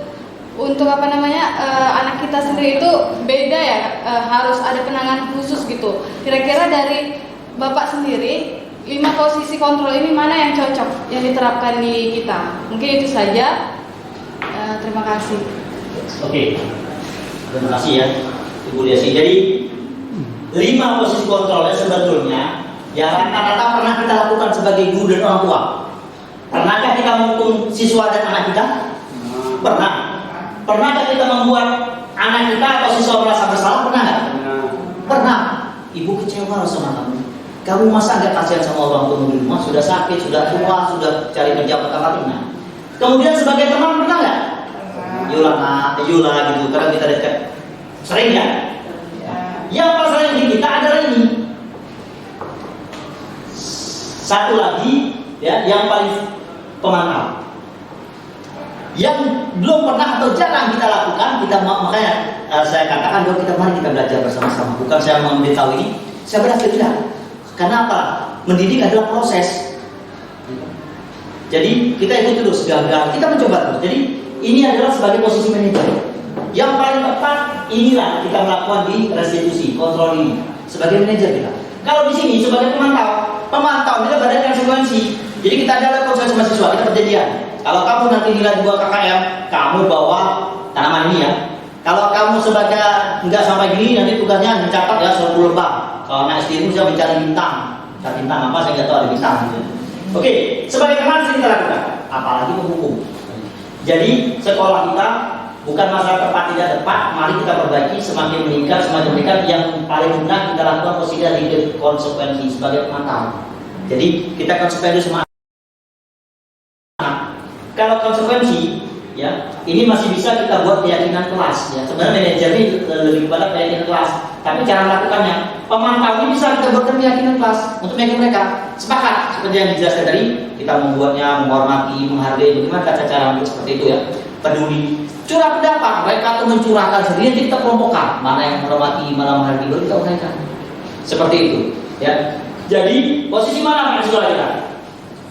Speaker 3: apa namanya anak kita sendiri itu beda ya, harus ada penanganan khusus gitu. Kira-kira dari Bapak sendiri 5 posisi kontrol ini mana yang cocok yang diterapkan di kita? Mungkin itu saja. Terima kasih.
Speaker 6: Oke. Terima kasih ya Ibu Desi. Jadi 5 posisi kontrolnya sebetulnya ya rata-rata pernah kita lakukan sebagai guru dan orang tua. Pernahkah kita menghukum siswa dan anak kita? Pernah. Pernahkah kita membuat anak kita atau siswa merasa bersalah? Pernah nggak? Pernah. Ibu kecewa sama kamu. Kamu masa nggak kasihan sama orang tua di rumah? Sudah sakit, sudah tua, sudah cari kerja pertama. Kemudian sebagai teman pernah nggak? Yula gitu. Karena kita dekat. Sering ya? Yang paling di kita adalah ini. Satu lagi, ya, yang paling pemantau. Yang belum pernah atau jarang kita lakukan, makanya saya katakan bahwa mari kita belajar bersama-sama. Bukan saya memberitahu ini, saya berarti tidak. Karena apa? Mendidik adalah proses. Jadi kita ikut terus, gagal, kita mencoba terus. Jadi ini adalah sebagai posisi manajer. Yang paling tepat inilah kita melakukan di restitusi, kontrol ini sebagai manajer kita. Kalau di sini sebagai pemantau kita badan konsekuensi. Jadi kita ada konsekuensi mahasiswa, kita perjanjian. Kalau kamu nanti nilai 2 KKM, kamu bawa tanaman ini ya. Kalau kamu sebagai nggak sampai gini, nanti tugasnya mencatat ya 10 lembar. Kalau anak SD itu bisa mencari bintang. Mencari bintang apa saya nggak tahu ada bintang gitu. Oke, sebagai teman sih kita lakukan, apalagi menghukum. Jadi sekolah kita bukan masalah tepat tidak tepat, mari kita perbaiki semakin meningkat. Yang paling benar kita lakukan posisi dari konsekuensi sebagai pemantau. Jadi kita konsekuensi semua. Kalau konsekuensi ya. Ini masih bisa kita buat keyakinan kelas, ya. Sebenarnya manajer ini lebih kepada keyakinan kelas, tapi cara melakukannya, pemantau ini bisa kita buatkan keyakinan kelas untuk meyakinkan mereka sepakat seperti yang dijelaskan tadi. Kita membuatnya menghormati, menghargai, bagaimana cara untuk seperti itu ya, peduli. Curah pendapat, mereka tuh mencurahkan sendiri, nanti kita kelompokkan mana yang menghormati, mana menghargai, baru kita uraikan. Seperti itu, ya. Jadi posisi mana mahasiswa kita?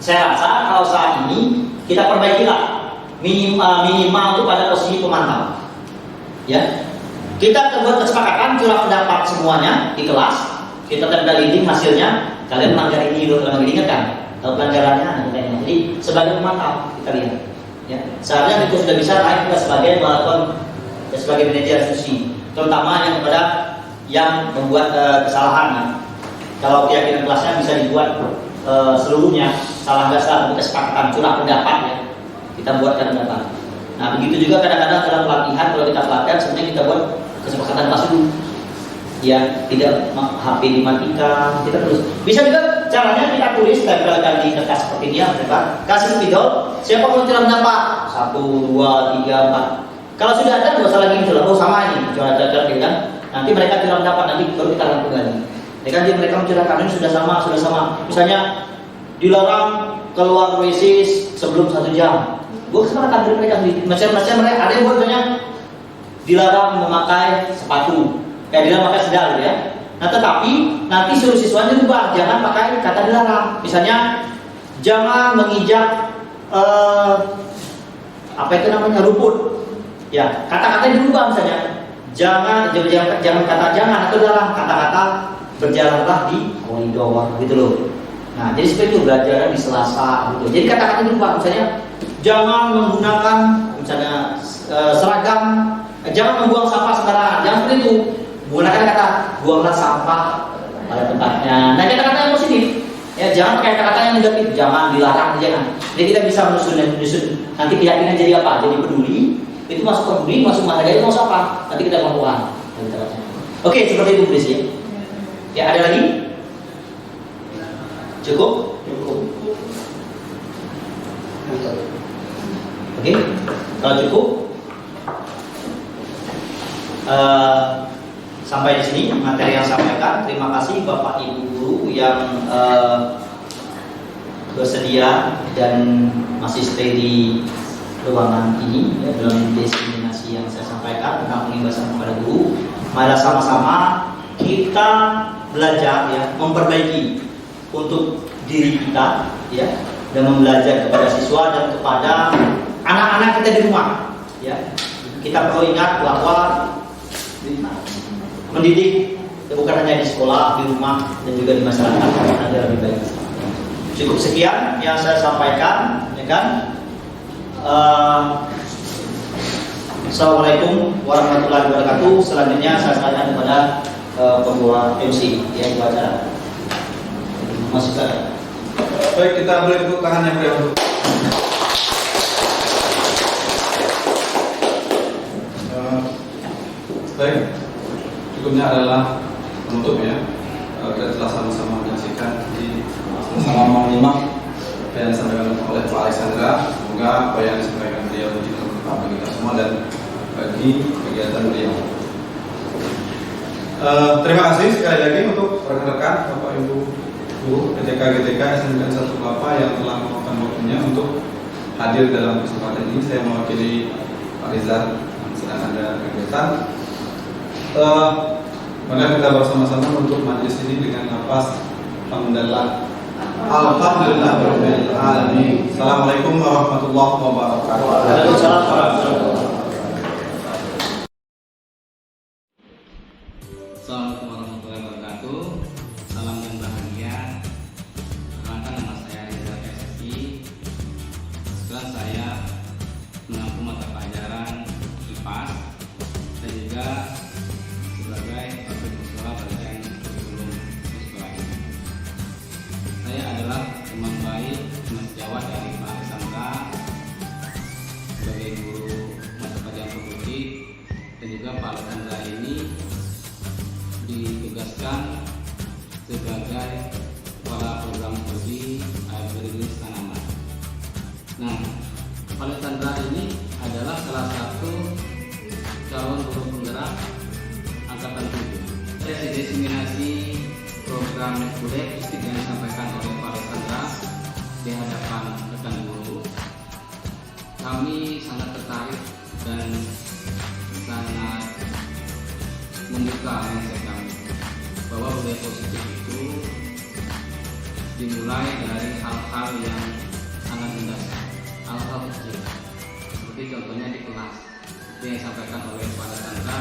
Speaker 6: Saya rasa kalau saat ini kita perbaikilah minimal itu pada posisi pemantau, ya. Kita buat kesepakatan curah pendapat semuanya di kelas. Kita tempel ini hasilnya. Kalian melanggar ini, kalau ingat kan? Tahu pelanggarannya, jadi sebagai pemantau kita lihat. Ya, seharusnya itu sudah bisa naik kita sebagai melakukan sebagai manajer institusi, terutama yang kepada yang membuat kesalahan. Ya. Kalau keyakinan kelasnya bisa dibuat seluruhnya, salah nggak salah kesepakatan curah pendapat ya, kita buatkan pendapat. Nah begitu juga kadang-kadang dalam pelatihan, kalau kita pelatihan sebenarnya kita buat kesepakatan kelas dulu. Ya, tidak HP dimatikan, kita terus. Bisa juga caranya kita tulis tempelkan di kertas seperti ini ya, mereka kasih spidol. Siapa mau curah pendapat? 1, 2, 3, 4. Kalau sudah ada, nggak usah lagi gitu lah. Oh sama ini, curah pendapat kan. Nanti mereka curah pendapat, nanti baru kita lakukan lagi. Mereka mencurahkan ini sudah sama. Misalnya dilarang keluar WC sebelum 1 jam. Gue kesempatan dari mereka macam-macam mereka ada yang buatnya dilarang memakai sepatu. Dilarang pakai sendal ya. Nah tetapi nanti suruh siswanya berubah, jangan pakai kata dilarang. Misalnya jangan menginjak apa itu namanya rumput. Ya kata-kata dirubah misalnya. Jangan kata jangan atau dilarang, kata-kata berjalanlah di koridor gitu loh. Nah jadi seperti itu belajar di Selasa gitu. Jadi kata-kata dirubah misalnya jangan menggunakan misalnya seragam, jangan membuang sampah sembarangan, jangan seperti itu. Gunakan kata buanglah sampah pada tempatnya. Nah kata-kata yang positif, ya jangan pakai kata-kata yang negatif, jangan dilarang, jangan. Jadi kita bisa menyusun. Nanti keyakinan jadi apa? Jadi peduli. Itu masuk peduli, masuk menghargai, itu masuk apa? Nanti kita kelompokkan. Oke, seperti itu please ya. Ya ada lagi? Cukup? Oke, kalau cukup. Sampai di sini materi yang saya sampaikan. Terima kasih Bapak Ibu guru yang bersedia dan masih stay di ruangan ini ya, dalam diseminasi yang saya sampaikan tentang pengibasan kepada guru. Mari sama-sama kita belajar ya, memperbaiki untuk diri kita ya, dan belajar kepada siswa dan kepada anak-anak kita di rumah ya. Kita perlu ingat bahwa mendidik bukan hanya di sekolah, di rumah, dan juga di masyarakat agar lebih baik. Cukup sekian yang saya sampaikan, ya kan? Assalamualaikum warahmatullahi wabarakatuh. Selanjutnya saya serahkan kepada pembawa MC yang acara. Masuk saja.
Speaker 5: Baik, kita beri tepuk tangan yang meriah untuk. Baik, cukupnya adalah penutup ya. Kita telah sama-sama menyaksikan di sama menyimak apa yang disampaikan oleh Pak Alexandra. Semoga apa yang disampaikan beliau menjadi bermanfaat bagi kita semua dan bagi kegiatan beliau. Terima kasih sekali lagi untuk rekan-rekan Bapak Ibu guru GTK SMK 1 Bapak yang telah meluangkan waktunya untuk hadir dalam kesempatan ini. Saya mewakili Pak Rizal yang sedang ada kegiatan. Mari kita bersama-sama untuk majelis ini dengan nafas hamdalah. Alhamdulillah rabbil alamin. Assalamualaikum warahmatullahi wabarakatuh.
Speaker 6: Waalaikumsalam warahmatullahi wabarakatuh.
Speaker 4: Assalamualaikum warahmatullahi wabarakatuh. Salam dan bahagia. Perkenalkan nama saya Rizal SSI. Setelah saya mengampu mata pelajaran IPAS dan juga sebagai wakil ketua bagian kurikulum sekolah ini. Saya adalah teman baik, teman sejawat dari Pak Alexandra sebagai ini adalah salah satu calon guru penggerak angkatan 7. Dari diseminasi program budaya fisik yang disampaikan oleh Pak Alexandra di hadapan rekan guru, kami sangat tertarik dan sangat membuka mindset kami bahwa budaya positif itu dimulai dari hal-hal yang sangat mendasar, hal-hal kecil, seperti contohnya di kelas yang disampaikan oleh Pak Alexandra.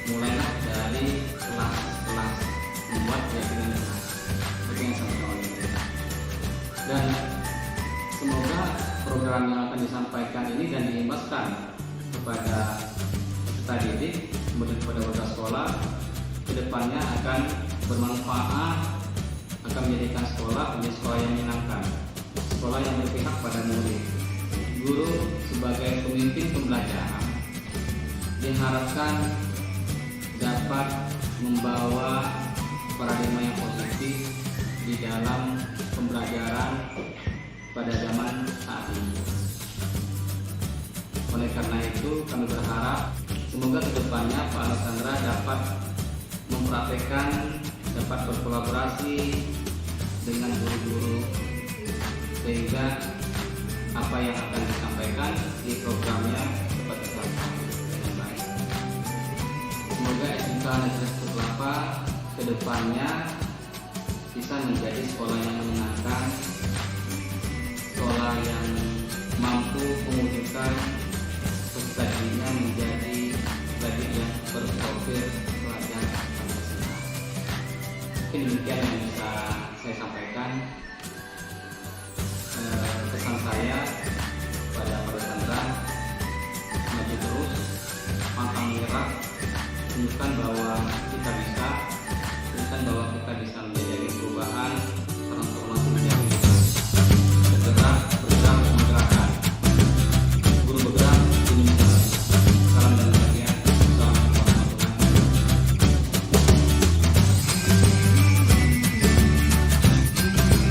Speaker 4: Mulailah dari kelas membuat keyakinan kelas, seperti yang disampaikan oleh mereka. Dan semoga program yang akan disampaikan ini dan diimbaskan kepada peserta didik, kemudian kepada warga sekolah, kedepannya akan bermanfaat, akan menjadikan sekolah menjadi sekolah yang menyenangkan, sekolah yang berpihak pada murid. Guru sebagai pemimpin pembelajaran diharapkan dapat membawa paradigma yang positif di dalam pembelajaran pada zaman saat ini. Oleh karena itu kami berharap semoga kedepannya Pak Alexandra dapat mempraktekkan, dapat berkolaborasi dengan guru-guru sehingga apa yang akan disampaikan di programnya dapat terlaksana dengan baik. Semoga SMK Negeri 1 kedepannya bisa menjadi sekolah yang menyenangkan, sekolah yang